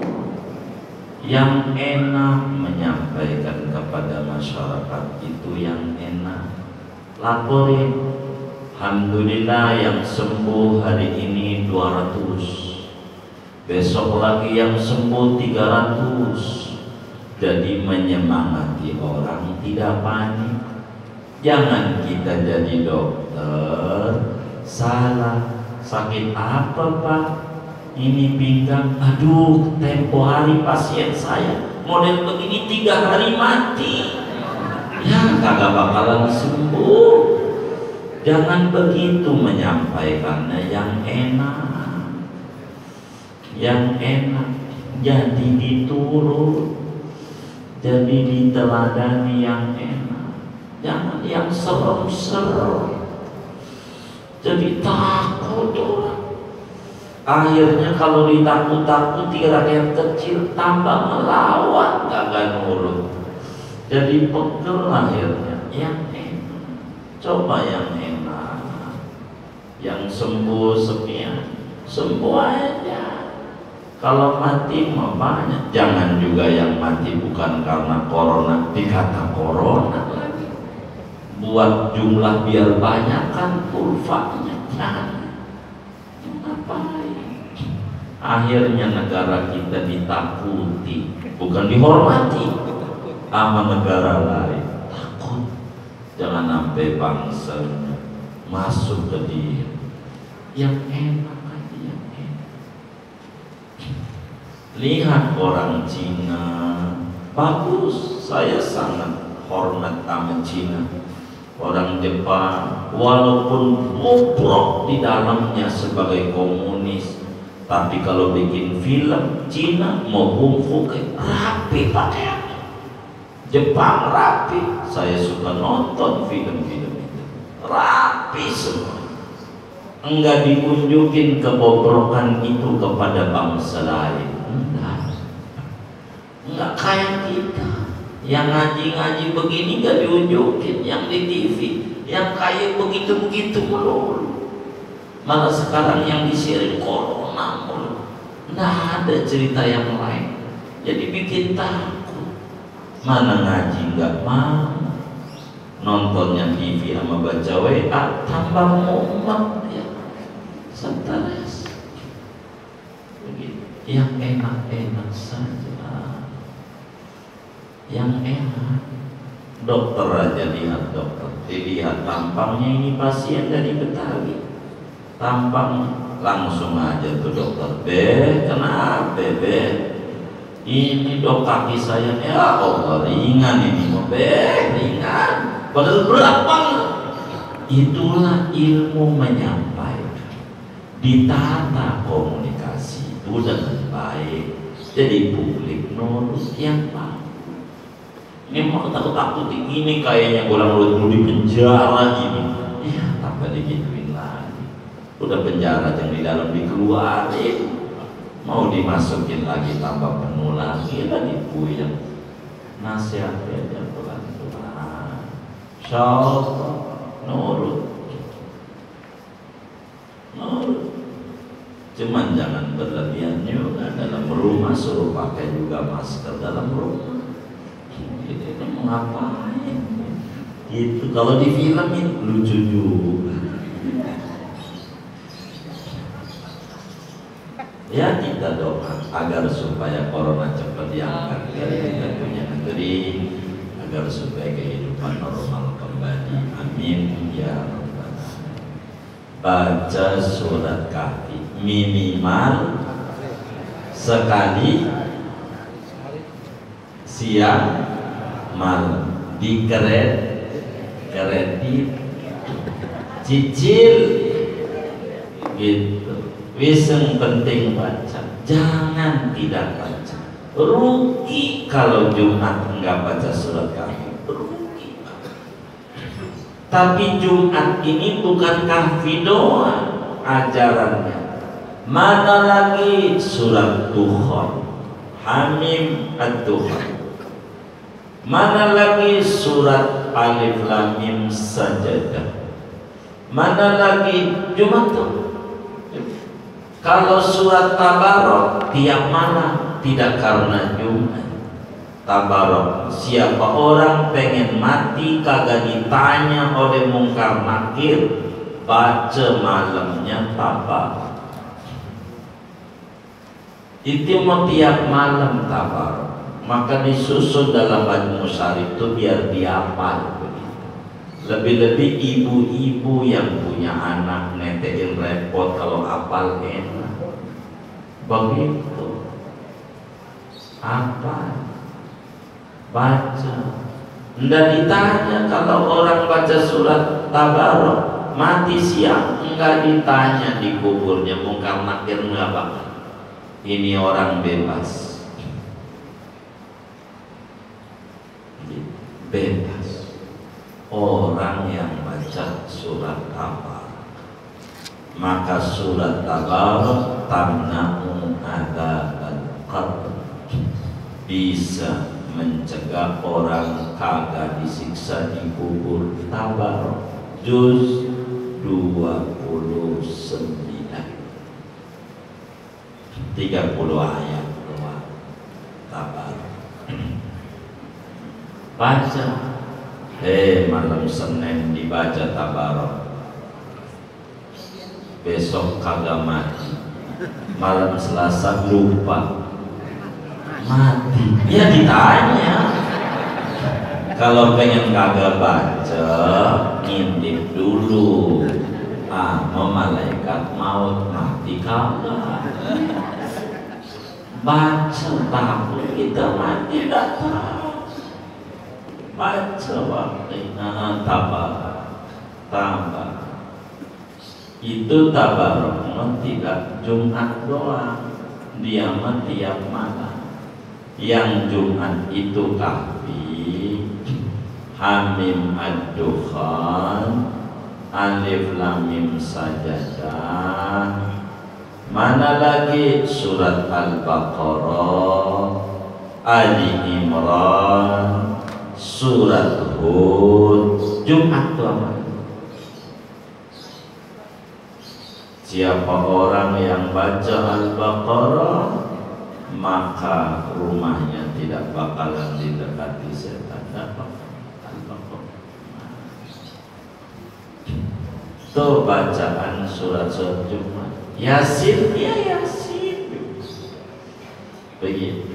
Yang enak menyampaikan kepada masyarakat itu yang enak. Laporin, alhamdulillah yang sembuh hari ini 200, besok lagi yang sembuh 300. Jadi menyemangati orang, tidak panik. Jangan kita jadi dokter salah. Sakit apa Pak? Ini pinggang. Aduh, tempo hari pasien saya model begini 3 hari mati. Ya kagak bakalan sembuh. Jangan begitu menyampaikannya. Yang enak, yang enak. Jadi diturut, jadi diteladani yang enak. Jangan yang serem-serem, jadi takut orang. Akhirnya kalau ditakut-takuti rakyat kecil tambah melawan, kagak nurut. Jadi pegel akhirnya. Yang enak, coba yang enak. Yang sembuh sekian, sembuh aja. Kalau mati mah banyak. Jangan juga yang mati bukan karena corona dikata corona lagi. Buat jumlah biar banyak kan kurvanya. Jangan. Ngapain? Akhirnya negara kita ditakuti, bukan dihormati sama negara lain. Takut. Jangan sampai bangsanya masuk ke dia. Yang enak. Lihat orang Cina, bagus, saya sangat hormat sama Cina. Orang Jepang, walaupun bobrok di dalamnya sebagai komunis, tapi kalau bikin film Cina mau kungfu rapi pakaiannya. Jepang rapi, saya suka nonton film-film itu, rapi semua. Enggak ditunjukin kebobrokan itu kepada bangsa lain. Enggak kayak kita yang ngaji-ngaji begini gak diunjukin, yang di TV yang kayak begitu-begitu melulu. Malah sekarang yang disiarin corona mulu, nah ada cerita yang lain, jadi bikin takut. Mana ngaji gak mau, nontonnya TV sama baca WA tambah mumet ya, stres. Begitu. Yang enak-enak saja, yang enak. Dokter aja, lihat dokter, dilihat tampangnya, ini pasien dari Betawi, tampang langsung aja tuh dokter, kenapa ini dok kaki saya, ya Allah ringan ini mau ringan, padahal berat banget. Itulah ilmu menyampaikan, ditata komunikasi itu dengan baik, jadi publik nurut yang baik. Ini mau takut-takut ini kayaknya orang dulu di penjara ini. Ya, tanpa digituin lagi. Udah penjara yang di dalam dikeluarin, mau dimasukin lagi tambah penuh lagi puyeng. Nasihat aja pelan-pelan. Insyaallah nurut. Nurut. Cuman jangan berlebihan juga. Dalam rumah suruh pakai juga masker dalam rumah. Itu mau ngapain? Itu kalau di film ini lucu juga. Ya kita doa agar supaya corona cepat diangkat dari kita punya negeri, agar supaya kehidupan normal kembali. Amin ya rabbal alamin. Baca surat Kahfi minimal sekali siang malam, kredit cicil gitu. Wiseng penting baca, jangan tidak baca. Rugi kalau Jumat enggak baca surat Kahfi, rugi. Tapi Jumat ini bukan Kahfi doang ajarannya. Mana lagi surat Dukhan, Hamim Ad-Dukhan. Mana lagi surat Alif Lam Mim Sajadah. Mana lagi Jumat tuh. Kalau surat Tabarok tiap malam, tidak karena Jumat. Tabarok, siapa orang pengen mati kagak ditanya oleh mungkar nakir, baca malamnya Tabarok. Itu mau tiap malam Tabarok. Maka disusun dalam Majmu' Syarif itu biar dihafal. Lebih-lebih ibu-ibu yang punya anak netein repot kalau hafal enak. Begitu. Apa? Baca. Nggak ditanya kalau orang baca surat Tabarok mati siang, nggak ditanya di kuburnya mungkar nakir nggak bakal. Ini orang bebas. Bebas. Orang yang baca surat Tabarok, maka surat Tabarok tamna'u adzabal qabr, bisa mencegah orang kagak disiksa di kubur. Tabarok juz 29, 30 ayat doang. Tabarok baca. Malam Senin dibaca Tabarok, besok kagak mati. Malam Selasa lupa, mati. Ya ditanya. Kalau pengen kagak baca, ngintip dulu. Malaikat maut mati kagak. Baca takut kita mati datang. Baca waktu tambah itu Tabarok tidak Jumat doang, dia tiap malam. Yang Jumat itu Kahfi, Hamim Ad-Dukhan, Alif Lam Mim Sajadah. Mana lagi surat Al-Baqarah, Ali Imran, surat Hud. Jumat itu apa? Siapa orang yang baca Al-Baqarah, maka rumahnya tidak bakalan didekati setan. Al-Baqarah. Itu bacaan surat-surat Jumat. Yasin, ya Yasin. Begitu.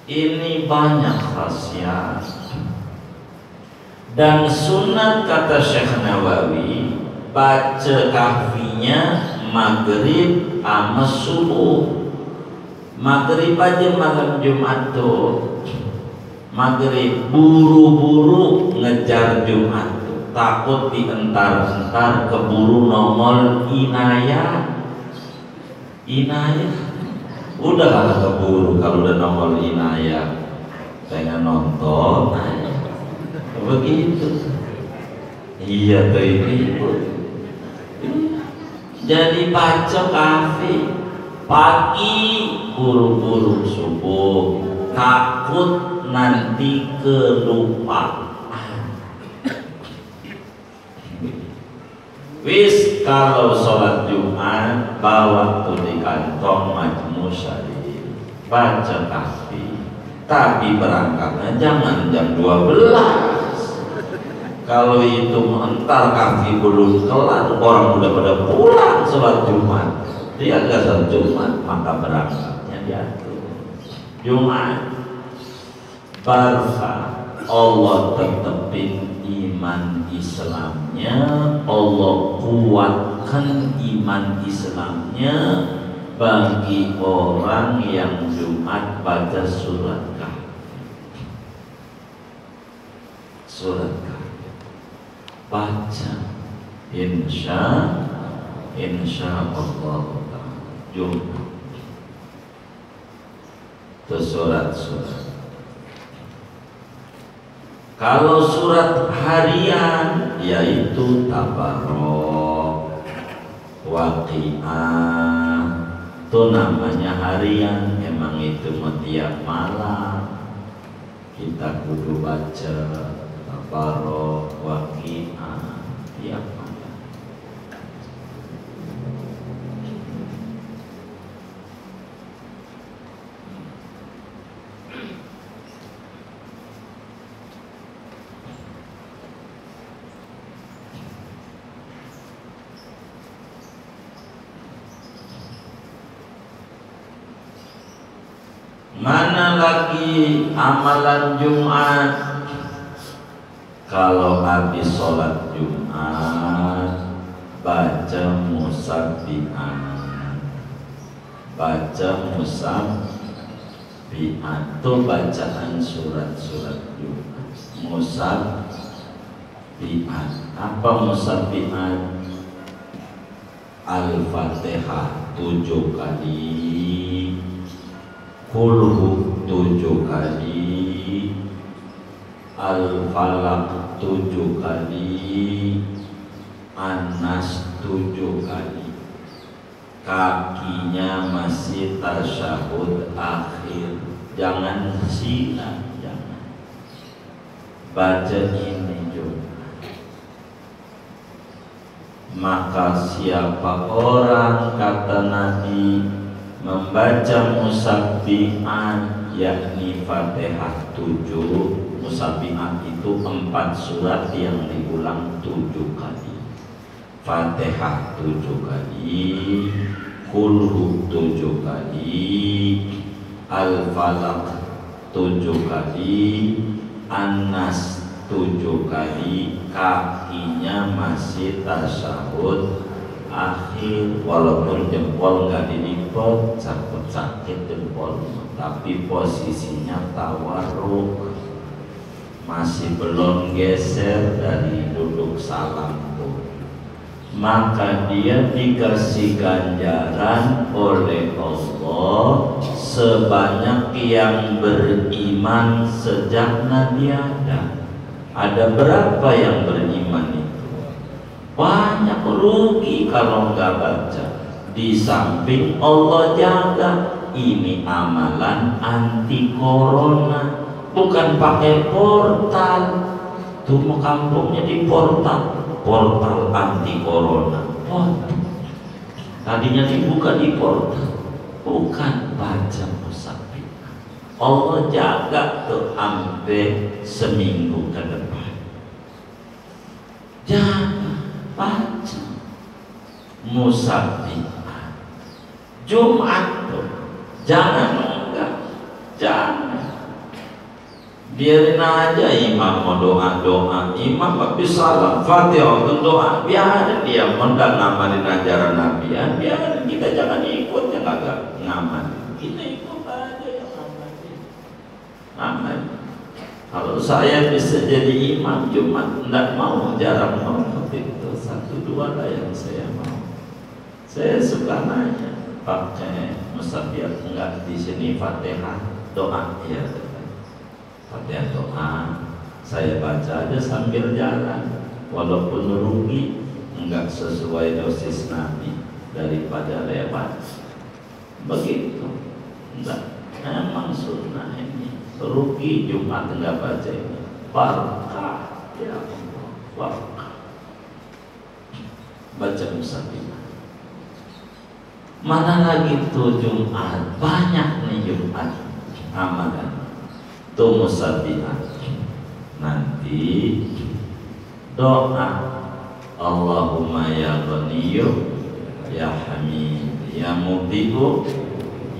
Ini banyak khasiat dan sunat kata Syekh Nawawi, baca Kahfinya maghrib sama subuh. Maghrib aja malam Jumat tuh, maghrib buru-buru ngejar Jumat tuh, takut dientar-entar keburu nongol inayah. Udah lah keburu kalau udah nongol inayah, pengen nonton begitu. Iya tuh ini. Jadi baca Kahfi pagi buru-buru subuh, takut nanti kelupaan. Wis kalau sholat Jumat bawa tuh di kantong majmu syarif, baca kahfi, tapi berangkatnya jangan jam 12. Kalau itu entar kahfi belum kelar, orang udah pada pulang sholat Jumat, dia nggak sholat Jumat, maka berangkatnya diatur. Jumat barfa, Allah tetepin iman Islamnya, Allah kuatkan iman Islamnya bagi orang yang Jumat baca surat Kahfi. Surat Kahfi baca, insya Allah Jumat itu surat-surat. Kalau surat harian yaitu Tabarok, Waqiah, itu namanya harian. Emang itu tiap malam kita kudu baca Tabarok, Waqiah tiap malam. Mana lagi amalan Jumat? Kalau habis sholat Jumat baca musabbihat, baca musabbihat itu bacaan surat-surat Jumat. Musabbihat, apa musabbihat? Al-Fatihah 7 kali, Kulhu 7 kali, Al-Falaq 7 kali, An-Nas 7 kali. Kakinya masih tasyahud akhir, jangan silang, jangan baca ini juga. Maka siapa orang, kata Nabi, membaca musabbihat, yakni Fatihah 7, musabbihat itu 4 surat yang diulang 7 kali. Fatihah 7 kali, Kulhu 7 kali, Al-Falaq 7 kali, An-Nas 7 kali, kakinya masih tasyahud akhir, walaupun jempol nggak dilipet, sakit jempol, tapi posisinya tawarruk, masih belum geser dari duduk salam tuh. Maka dia dikasih ganjaran oleh Allah sebanyak yang beriman sejak Nabi Adam. Ada berapa yang beriman itu? Banyak, rugi kalau nggak baca. Di samping Allah jaga, ini amalan anti corona, bukan pakai portal. Tuh mau kampungnya di portal anti corona. Tadinya dibuka di portal, bukan baca musabbihat. Allah jaga tuh sampai seminggu ke depan. Jangan baca musabbihat Jumat tuh, jangan, jangan. Biarin aja imam mau doa, imam habis salam Fatihah untuk doa, biarin dia mendak ngamalin ajaran Nabi, ya biarin, kita jangan ikut yang agak ngamalin, kita ikut aja yang ngamalin. Kalau saya bisa jadi imam Jumat, enggak mau, jarang mau itu, 1-2 lah yang saya mau. Saya suka nanya, pakai musabbihat enggak di sini Fatihah doa, ya Fatihah doa, saya baca aja sambil jalan, walaupun rugi, enggak sesuai dosis Nabi, daripada lewat. Begitu, enggak, emang sunnah ini. Rugi Jumat enggak baca ini, barakah ya Allah, barakah. baca Musabbihah. Mana lagi tuh Jumat, banyak nih Jumat amalan tuh Musabbihah. Nanti doa Allahumma ya Ghaniyyu ya Hamid ya Mubdi'u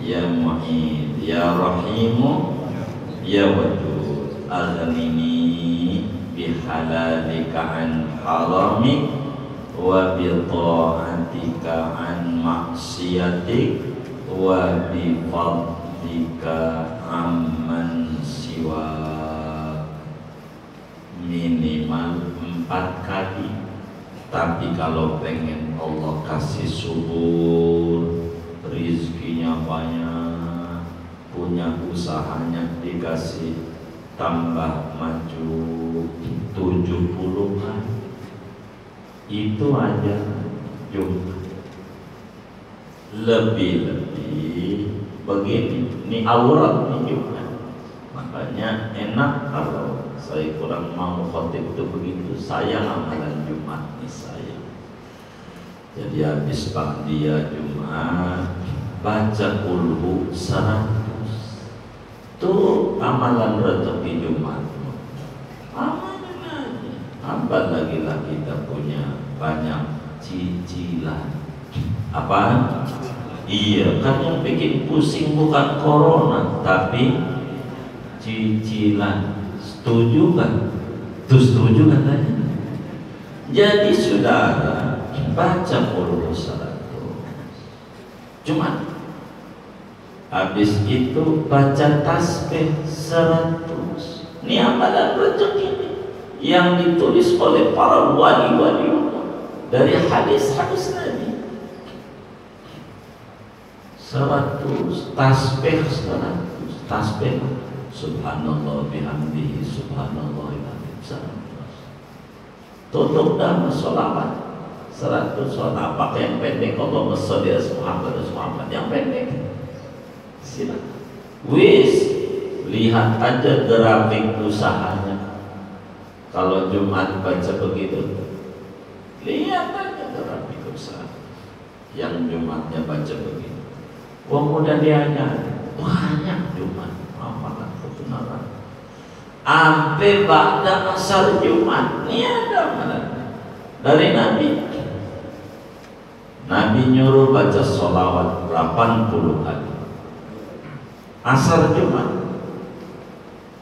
ya Mu'id ya Rahimu ya Wadud aghnini bihalalika an haramik wa bi ta'atika an maksiatik wa bi fadlika amman siwa. Minimal 4 kali. Tapi kalau pengen Allah kasih subur, rizkinya banyak, punya usahanya dikasih tambah maju 70 kan, itu aja Jumat. Lebih-lebih begini, ini aurat nih Jumat. Makanya enak kalau saya kurang mau khotib itu begitu, saya amalan Jumat nih saya. Jadi habis dia Jumat baca kulhu 100. Tuh amalan rezeki Jumat. Amalan aja. Apa lagi-lagi kita punya banyak cicilan. Apa? Iya, kan yang bikin pusing bukan corona, tapi cicilan. Setuju kan? Tuh setuju katanya. Jadi saudara baca kulhu 100 Jumat. Habis itu baca tasbih 100. Ini amalan rezeki yang ditulis oleh para wali-wali dari hadis-hadis Nabi. 100 tasbih 100 tasbih. Subhanallah bihamdihi subhanallahil azim. Tutup dan sholawat 100 sholawat. Pakai yang pendek, Allahumma sholli ala Muhammad yang pendek. Silakan. Wis, lihat aja grafik usahanya. Kalau Jumat baca begitu, lihat aja grafik usaha yang Jumatnya baca begitu. Wong udah diajar banyak Jumat amalan kebenaran. Sampai ba'da asar Jumat ini ada amalan dari Nabi. Nabi nyuruh baca sholawat 80 kali. Asar Jumat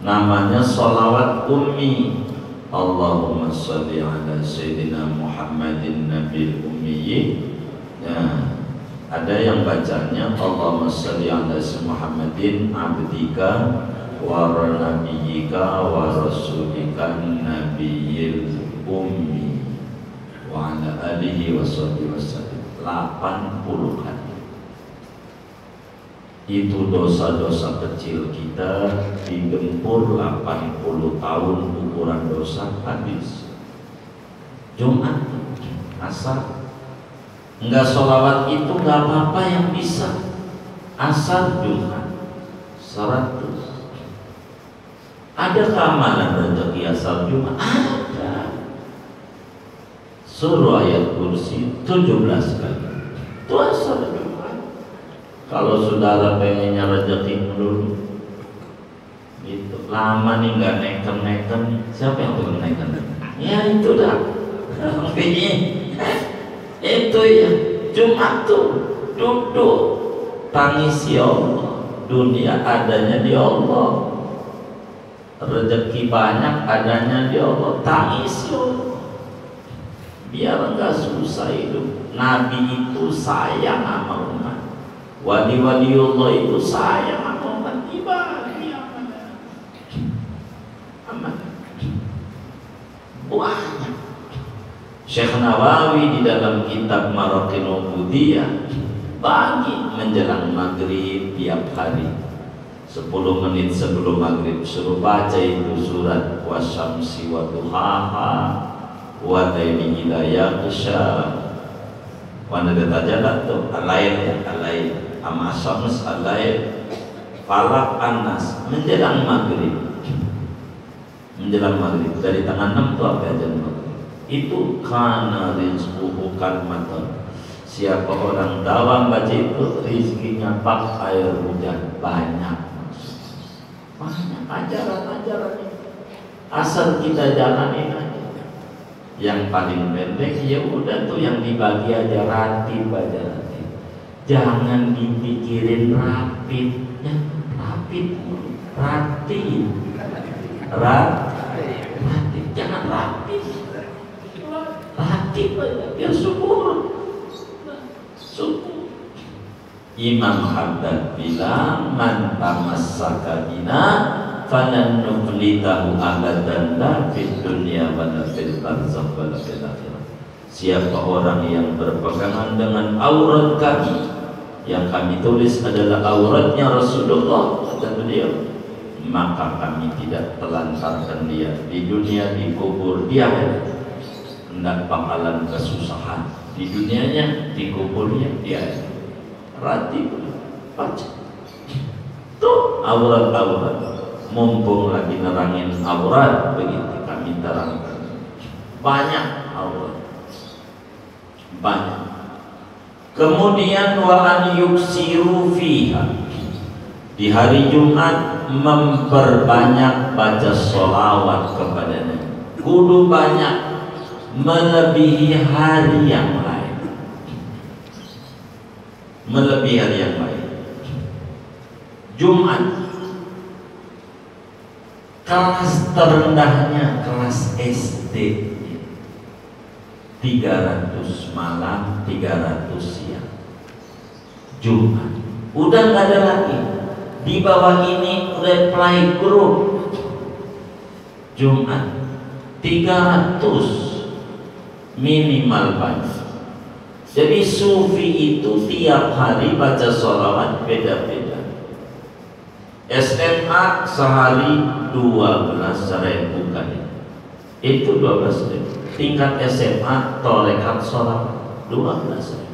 namanya sholawat ummi. Allahumma sholli ala sayyidina Muhammadin nabil ummi. Ya, ada yang bacanya Allahumma sholli ala Muhammadin abdika wa nabiyyika wa rasulika nabiyil ummi wa ala alihi wa sahbihi wasallam 80 kali. Itu dosa-dosa kecil kita digempur 80 tahun ukuran dosa habis. Jumat asar enggak sholawat itu enggak apa-apa yang bisa. Asar Jumat 100. Ada keamanan rezeki asar Jumat? Ada. Surah ayat kursi 17 kali. Itu asar Jumat. Kalau saudara pengennya rezeki dulu, itu lama nih nggak neken-neken. Siapa yang pengen neken? Ya itu dah. Itu ya Jumat tuh duduk tangis ya Allah. Dunia adanya di Allah, rezeki banyak adanya di Allah. Tangis ya Allah, biar enggak susah hidup. Nabi itu sayang sama umat. Wali-wali Allah itu sayang sama umat. Ibadah aman. Banyak. Syekh Nawawi di dalam kitab Maraqil Ubudiyah pagi menjelang maghrib tiap hari 10 menit sebelum maghrib suruh baca itu surat wasyamsi wa duhaha wa laili idza yaghsha wa nadatajalat tuh al-lail ya al-lail ama syams al-lail falak an-nas menjelang maghrib dari tanggal 6 tuh apa aja maghrib itu kana rizquhu kalmaton. Siapa orang dalam baca itu rizkinya pak air hujan banyak. Banyak ajaran-ajaran itu. Asal kita jalanin aja. Yang paling pendek ya udah tuh yang dibagi aja ratib aja ratib. Jangan dipikirin rapid, ya rapid, ratib, ratib, jangan rapid, ratib aja biar subur. Imam Haddad bilang man tamassaka bina falan nuflitahu abadan la fid dunya wa la fil barzakh wa la fil akhirah. Siapa orang yang berpegangan dengan aurat kami, yang kami tulis adalah auratnya Rasulullah kata beliau, maka kami tidak telantarkan dia di dunia, di kubur, di akhirat. Hendak bakalan kesusahan di dunianya, di kuburnya, dia ratib baca tuh aurat-aurat. Mumpung lagi nerangin aurat, begitu kami terangkan banyak aurat, banyak. Kemudian wa an yuksiru fiha, di hari Jumat memperbanyak baca sholawat kepada Nabi, kudu banyak melebihi hari yang lain, melebihi hari yang lain. Jumat kelas terendahnya kelas SD 300 malam 300 siang. Jumat udah nggak ada lagi. Di bawah ini udah playgroup. Jumat 300 minimal banyak. Jadi sufi itu tiap hari baca sholawat beda-beda. SMA sehari 12.000 kali, itu 12.000. Tingkat SMA torekat sholawat 12.000.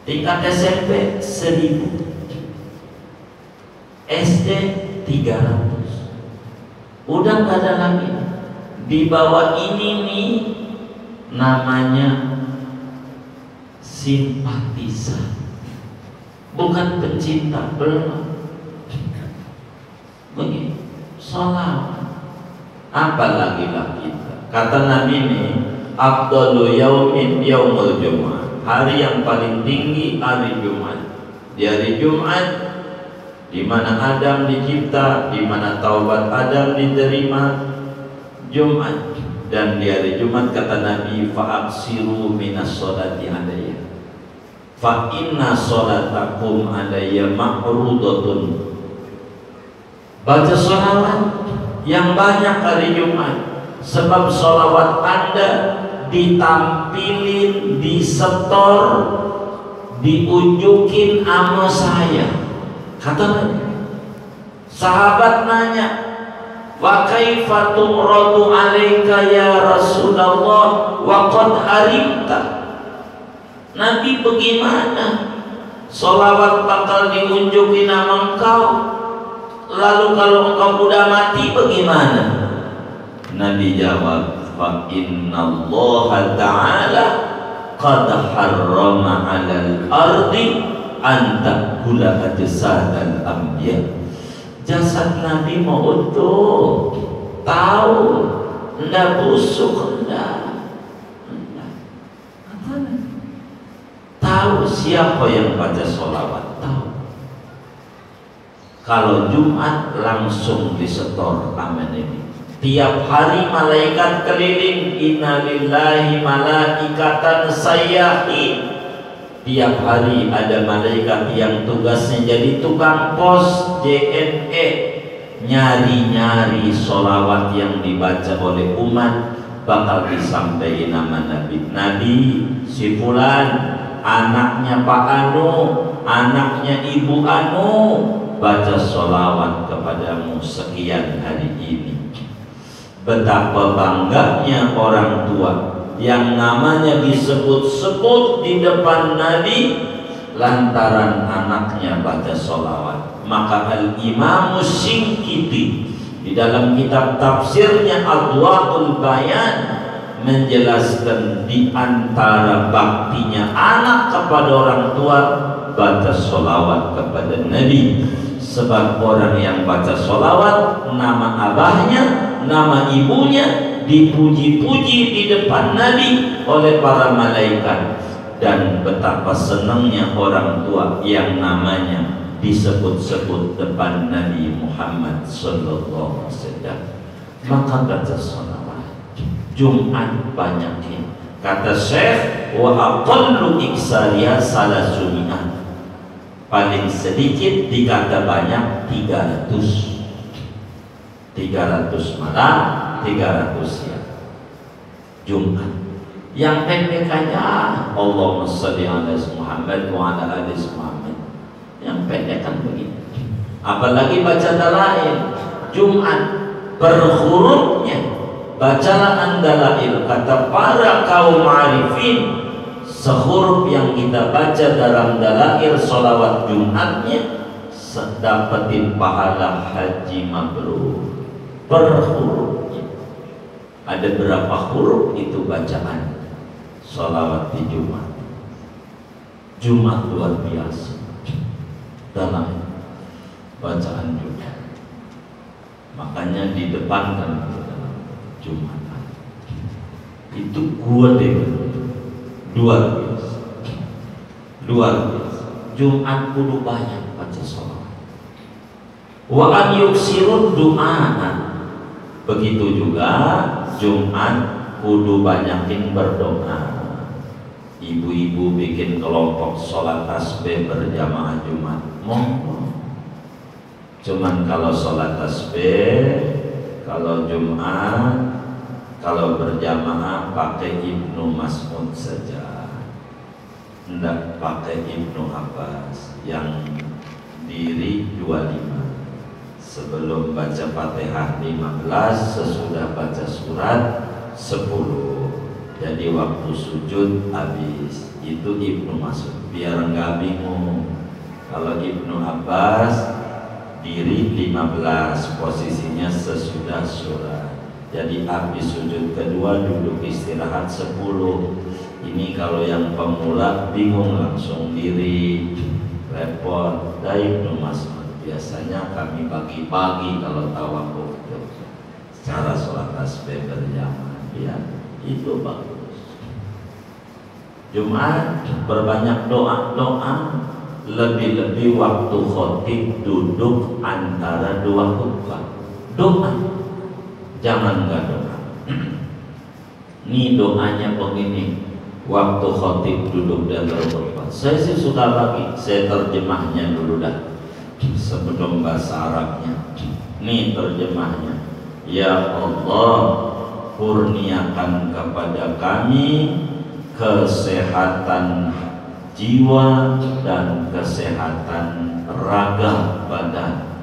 Tingkat SMP 1.000. SD 300. Udah nggak ada lagi. Di bawah ini nih namanya simpatisan, bukan pencinta, belum. Begitu sholawat. Apalagi lah kita, kata Nabi ini afdalu yaumin yaumul Jumat, hari yang paling tinggi hari Jumat. Di hari Jumat di mana Adam dicipta, di mana taubat Adam diterima, Jumat. Dan di hari Jumat kata Nabi fa'aksiru minas sholati alayya fa inna sholatakum alayya ma'rudatun. Baca sholawat yang banyak hari Jumat, sebab sholawat Anda ditampilin, disetor, diunjukin sama saya. Kata Nabi. Sahabat nanya, wa kaifa tumradu alaika ya Rasulullah wa qad harimta. Nabi, bagaimana sholawat bakal diunjukin sama engkau, lalu kalau engkau udah mati bagaimana? Nabi jawab, fa innallaha ta'ala qad harrama 'alal ardi an ta'kula ajsadal anbiya. Jasad Nabi mau utuh, tahu, enggak busuk, enggak. Tahu siapa yang baca sholawat, tahu. Kalau Jumat langsung disetor aman ini. Tiap hari malaikat keliling, innalillahi malaikatan sayyahin. Tiap hari ada malaikat yang tugasnya jadi tukang pos JNE, nyari-nyari sholawat yang dibaca oleh umat bakal disampaikan nama Nabi. Nabi si fulan, anaknya Pak Anu, anaknya Ibu Anu, baca sholawat kepadamu sekian hari ini. Betapa bangganya orang tua yang namanya disebut-sebut di depan Nabi lantaran anaknya baca sholawat. Maka Al-Imam Syinkiti di dalam kitab tafsirnya Adwaul Bayan menjelaskan di antara baktinya anak kepada orang tua baca sholawat kepada Nabi. Sebab orang yang baca sholawat, nama abahnya, nama ibunya dipuji-puji di depan Nabi oleh para malaikat. Dan betapa senangnya orang tua yang namanya disebut-sebut depan Nabi Muhammad sallallahu alaihi wasallam. Maka baca sholawat Jumat banyakin. Kata Syekh, wa aqallu iksariya salasumiyah, paling sedikit dikata banyak 300 malam, 300 siang Jumat. Yang pendek aja Allahumma sholli ala Muhammad wa ala ali Muhammad, yang pendek kan begitu. Apalagi baca dalail Jumat per hurufnya, bacalah andalail. Kata para kaum arifin, sehuruf yang kita baca dalam dalail sholawat Jumatnya dapetin pahala haji mabrur per hurufnya. Ada berapa huruf itu bacaan sholawat di Jumat? Jumat luar biasa dalam bacaan Jumat, makanya didepankan Jumat. Itu gua deh luar biasa, luar biasa. Jumat kudu banyak baca sholawat. Wa an yuksirud du'aan, begitu juga Jumat kudu banyakin berdoa. Ibu-ibu bikin kelompok sholat tasbih berjamaah Jumat, monggo. Cuman kalau sholat tasbih, kalau Jumat, kalau berjamaah pakai Ibnu Mas'ud saja, tidak pakai Ibnu Abbas yang diri 25. Sebelum baca Fatihah 15, sesudah baca surat 10. Jadi waktu sujud habis. Itu Ibnu Mas'ud, biar enggak bingung. Kalau Ibnu Abbas diri 15, posisinya sesudah surat. Jadi habis sujud kedua duduk istirahat 10. Ini kalau yang pemula bingung langsung diri, repot. Dari Ibnu Mas'ud biasanya kami pagi-pagi kalau tawakuf secara sholat tasbih berjamaah, ya itu bagus. Jumat berbanyak doa-doa, lebih-lebih waktu khotib duduk antara dua khutbah. Doa, jangan nggak doa. Ini doanya begini, waktu khotib duduk dan berkhutbah. Saya sih suka bagi, saya terjemahnya dulu dah sebelum bahasa Arabnya. Ini terjemahnya. Ya Allah, kurniakan kepada kami kesehatan jiwa dan kesehatan raga badan.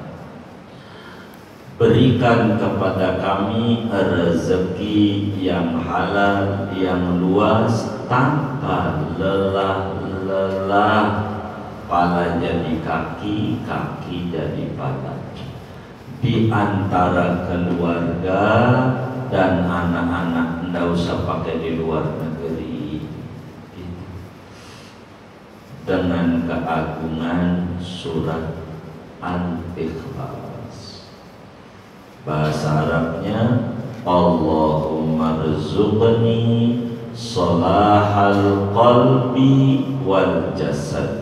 Berikan kepada kami rezeki yang halal, yang luas, tanpa lelah-lelah. Pala jadi kaki, kaki jadi pala. Di antara keluarga dan anak-anak, tidak usah pakai di luar negeri. Dengan keagungan surat Al-Ikhlas. Bahasa Arabnya, Allahumma rzuqni salahal qalbi wal jasad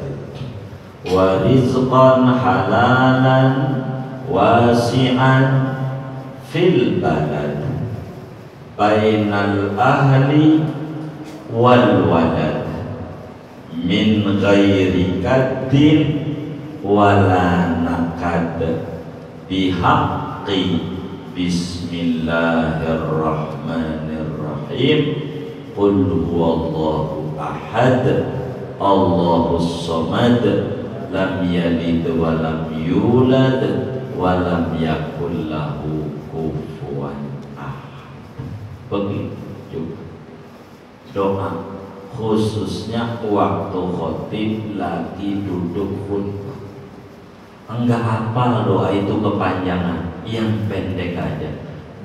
wa rizqan halalan wasi'an fil balad bainal ahli wal walad min ghairi kaddin wala nakad bihaqqi bismillahirrahmanirrahim qul huwallahu ahad Allahus samad lam yalid wa lam yulad wa lam yakul lahu kufuwan ahad. Begitu doa khususnya waktu khotib lagi duduk khutbah. Enggak hafal doa itu kepanjangan, yang pendek aja.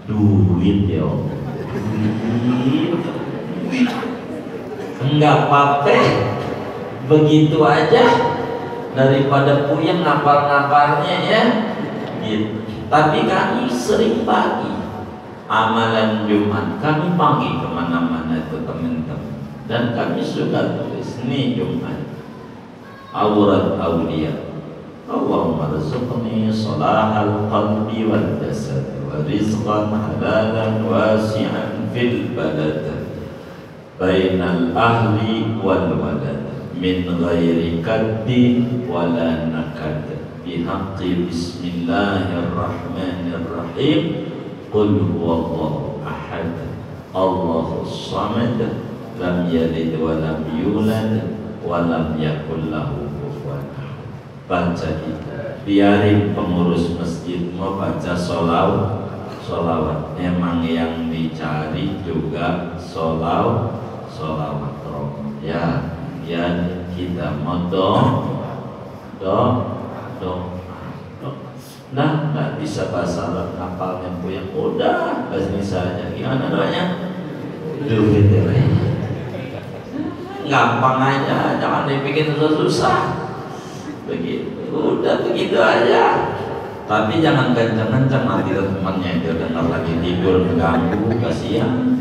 Duit ya Allah. Enggak apa-apa, begitu aja daripada puyeng ngapal-ngapalnya ya gitu. Tapi kami sering bagi amalan Jumat, kami panggil kemana-mana itu teman-teman, dan kami sudah tulis nih Jumat aurat aulia. Allahumma rizqni salahal qalbi wal jasad wa rizqan halalan wasi'an fil balad bainal ahli wal walad min ghairi kaddin wala nakad bihaqqi bismillahirrahmanirrahim qul huwallahu ahad Allahus samad lam yalid wa lam yulad wa lam yakul lahu kufuwan ahad. Baca itu, biarin pengurus masjid mau baca solawat. Emang yang dicari juga solawat ya kita mau nah nggak bisa bahasa Arab ngapalnya yang udah bahasa misalnya gimana namanya duit gampang aja, jangan dibikin susah. Begitu, udah begitu aja. Tapi jangan kencang-kencang, nanti temannya dia dengar lagi tidur mengganggu, kasihan.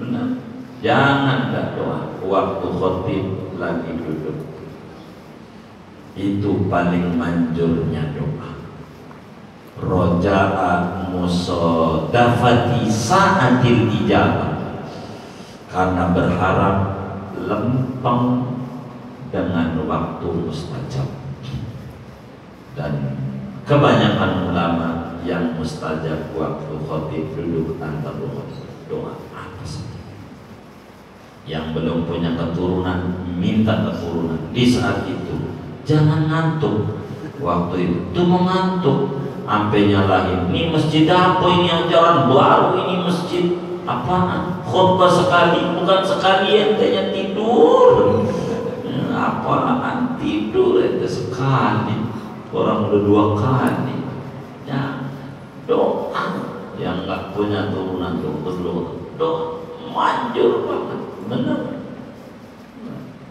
Benar. Jangan nggak doa waktu khotib lagi duduk. Itu paling manjurnya doa. Roja'a musodafati sa'atil ijabah, karena berharap lempeng dengan waktu mustajab. Dan kebanyakan ulama yang mustajab waktu khotib duduk antar doa apa saja. Yang belum punya keturunan minta keturunan di saat itu. Jangan ngantuk waktu itu mau ngantuk sampai nyalahin ini masjid apa, ini ajaran baru, ini masjid apaan, khutbah sekali bukan sekali entenya tidur. Apaan tidur itu sekali, orang udah 2 kali. Ya doa yang nggak punya turunan doa manjur banget, benar.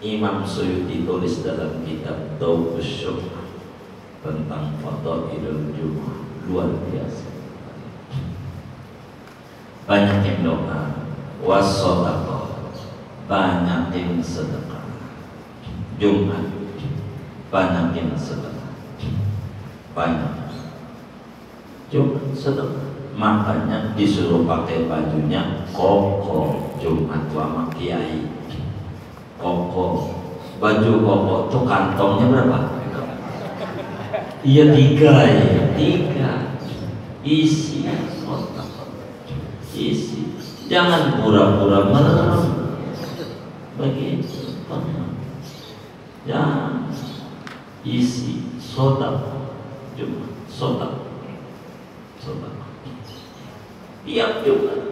Imam Suyuti tulis dalam kitab Daubus Syuhah tentang Fadailul Jumat, luar biasa. Banyakin doa, wassadaqah, banyakin sedekah. Jumat banyakin sedekah, banyak Jumat sedekah. Makanya disuruh pakai bajunya koko Jumat sama kiai. Koko, baju koko tuh kantongnya berapa? Iya 3 ya, 3 isi isi, jangan pura-pura merem begitu. Ya isi sodak Jumat, sodak tiap Jumat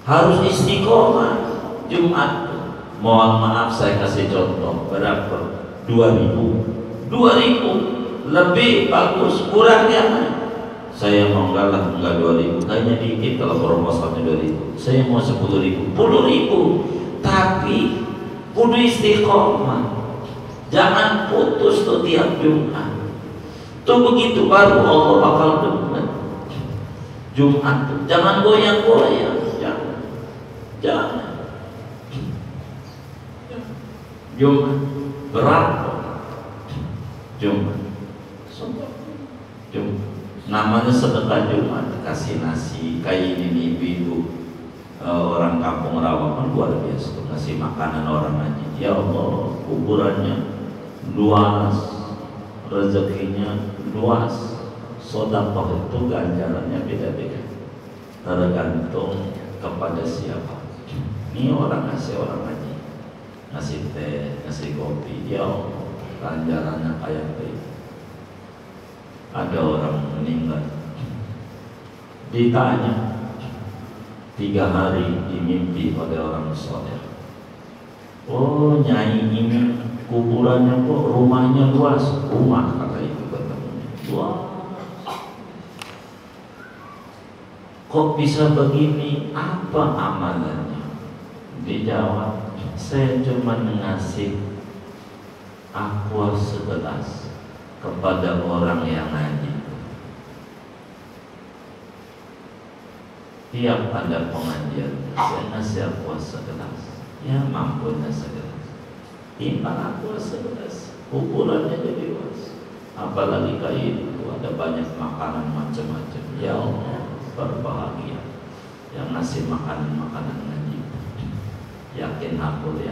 harus istiqomah. Jumat mohon maaf saya kasih contoh berapa, 2000 lebih bagus, kurangnya saya mau enggak 2000, kayaknya dikit kalau proposalnya 2000, saya mau 10.000, tapi kudu istiqomah, jangan putus tuh tiap Jumat tuh, begitu baru Allah bakal dekat. Jumat tuh jangan goyang-goyang, jangan. Jumat berapa? Jumat namanya sedekah Jumat, kasih nasi kayak ini ibu-ibu orang kampung Rawa kan luar biasa tuh, ngasih makanan orang haji. Ya Allah, kuburannya luas, rezekinya luas. Sedekah itu ganjarannya beda-beda, tergantung kepada siapa. Ini orang ngasih orang haji, ngasih teh, ngasih kopi, ya Allah, ganjarannya kayak itu. Ada orang meninggal, ditanya 3 hari dimimpi oleh orang soleh. Oh nyai ini kuburannya kok rumahnya luas, rumah kata itu ketemu luas. kok bisa begini? Apa amalannya? Dijawab, saya cuma ngasih aqua segelas kepada orang yang ngaji. Tiap ada pengajian, saya ngasih aqua segelas. Ya mampunya segelas. Timbang aqua segelas, ukurannya jadi luas. Apalagi kayak itu ada banyak makanan macam-macam. Ya Allah, berbahagia yang ngasih makanan-makanan ngaji. Yakin aku ya,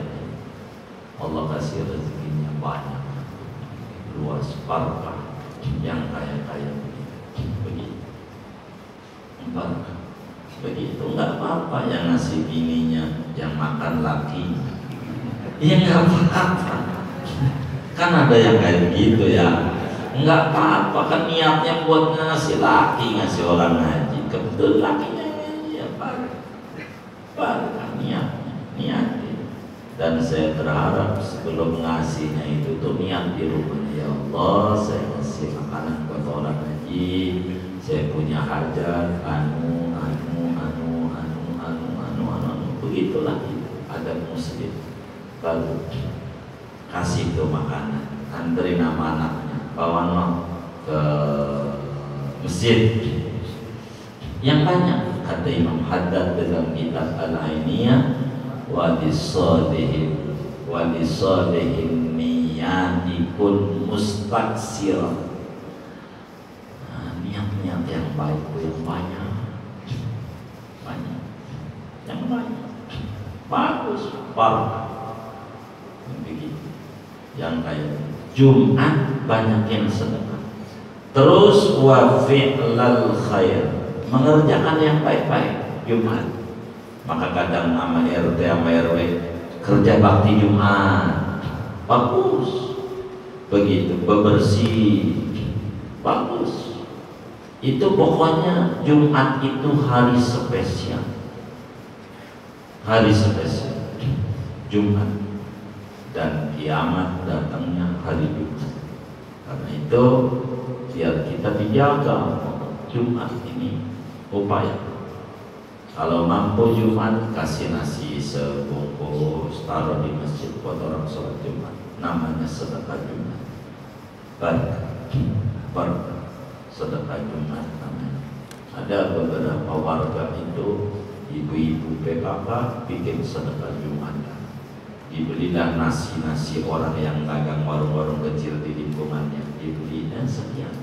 Allah kasih rezekinya banyak, luas, barokah, yang kaya-kaya begitu. Barokah begitu, nggak apa-apa yang ngasih bininya yang makan laki, ya nggak apa-apa. Kan ada yang kayak gitu ya, nggak apa-apa kan niatnya buat ngasih laki, ngasih orang ngaji, kebetulan lakinya ngaji ya barokah niatnya. Dan saya berharap sebelum ngasihnya itu tuh niat di rumah, ya Allah saya ngasih makanan buat orang ngaji, saya punya hajat begitulah itu. Ada muslim baru kasih tuh makanan, antri nama anaknya, bawa ke masjid yang banyak. Kata Imam Haddad dalam kitab Al-Ainiyah, wa disalihin niyatikun mustaksirah. Niat-niat yang baik yang banyak yang banyak bagus, barokah begitu. Yang kayak Jumat banyak yang sedekah. Terus wa fi'lal khair, mengerjakan yang baik-baik Jumat. Maka kadang sama RT sama RW kerja bakti Jumat bagus begitu, bebersih bagus. Itu pokoknya Jumat itu hari spesial, hari spesial Jumat, dan kiamat datangnya hari Jumat. Karena itu biar kita dijaga Jumat ini, upaya kalau mampu Jumat kasih nasi sebungkus, taruh di masjid buat orang sholat Jumat, namanya sedekah Jumat. Barokah sedekah Jumat namanya. Ada beberapa warga itu, ibu-ibu PKK bikin sedekah Jumat, dibelilah nasi orang yang dagang warung-warung kecil di lingkungannya, dibelinya sekian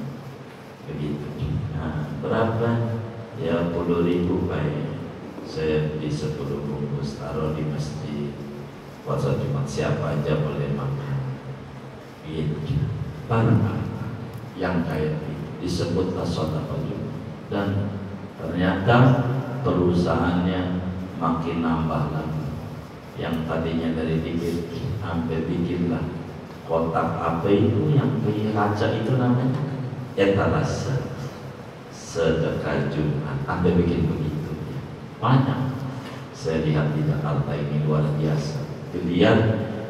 begitu. Nah berapa? Ya 10.000 baik, saya beli 10 bungkus, taruh di masjid puasa Jumat, siapa aja boleh makan gitu. Barangkali yang kayak itu disebutlah sedekah Jumat, dan ternyata perusahaannya makin nambah lagi. Yang tadinya dari dikit sampai bikinlah kotak apa itu yang beli kaca itu namanya etalase sedekah Jumat, sampai bikin begitu banyak. Saya lihat di Jakarta ini luar biasa. Dilihat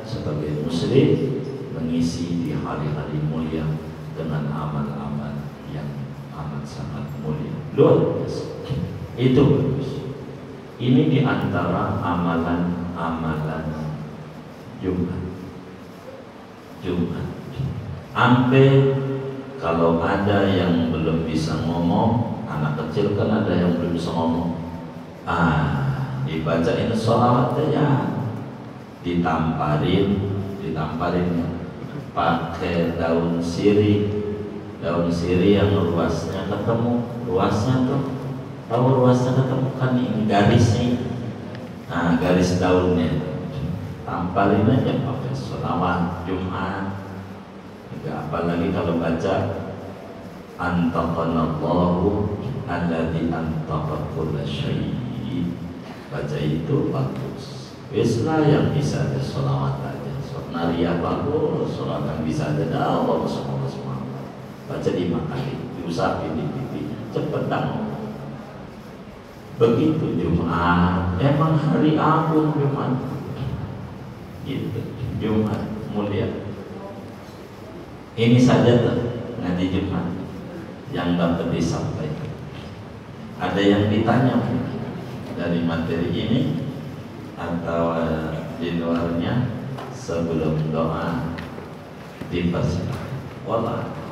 sebagai muslim mengisi di hari-hari mulia dengan amal-amal yang amat sangat mulia, luar biasa. Itu bagus. Ini diantara amalan-amalan Jumat. Sampai kalau ada yang belum bisa ngomong, anak kecil kan ada yang belum bisa ngomong, dibacain sholawat ya, ditamparin pakai daun sirih yang ruasnya ketemu, tahu ruasnya ketemu kan ini garisnya, garis daunnya, tampalin aja pakai sholawat Jumat. Apalagi kalau baca antaqanallahu alladzi antaqa kulla syai', baca itu bagus. Weslah yang bisa ada sholawat aja, nariah bagus, sholat yang bisa ada Allah semua. Baca 5 kali, diusapin di pipi, cepet dah. Begitu Jumat, emang hari agung Jumat, gitu. Jumat mulia. Ini saja tuh ngaji Jumat yang dapat disampaikan. Ada yang ditanya mungkin dari materi ini atau di luarnya sebelum doa dipersilakan. Wallah.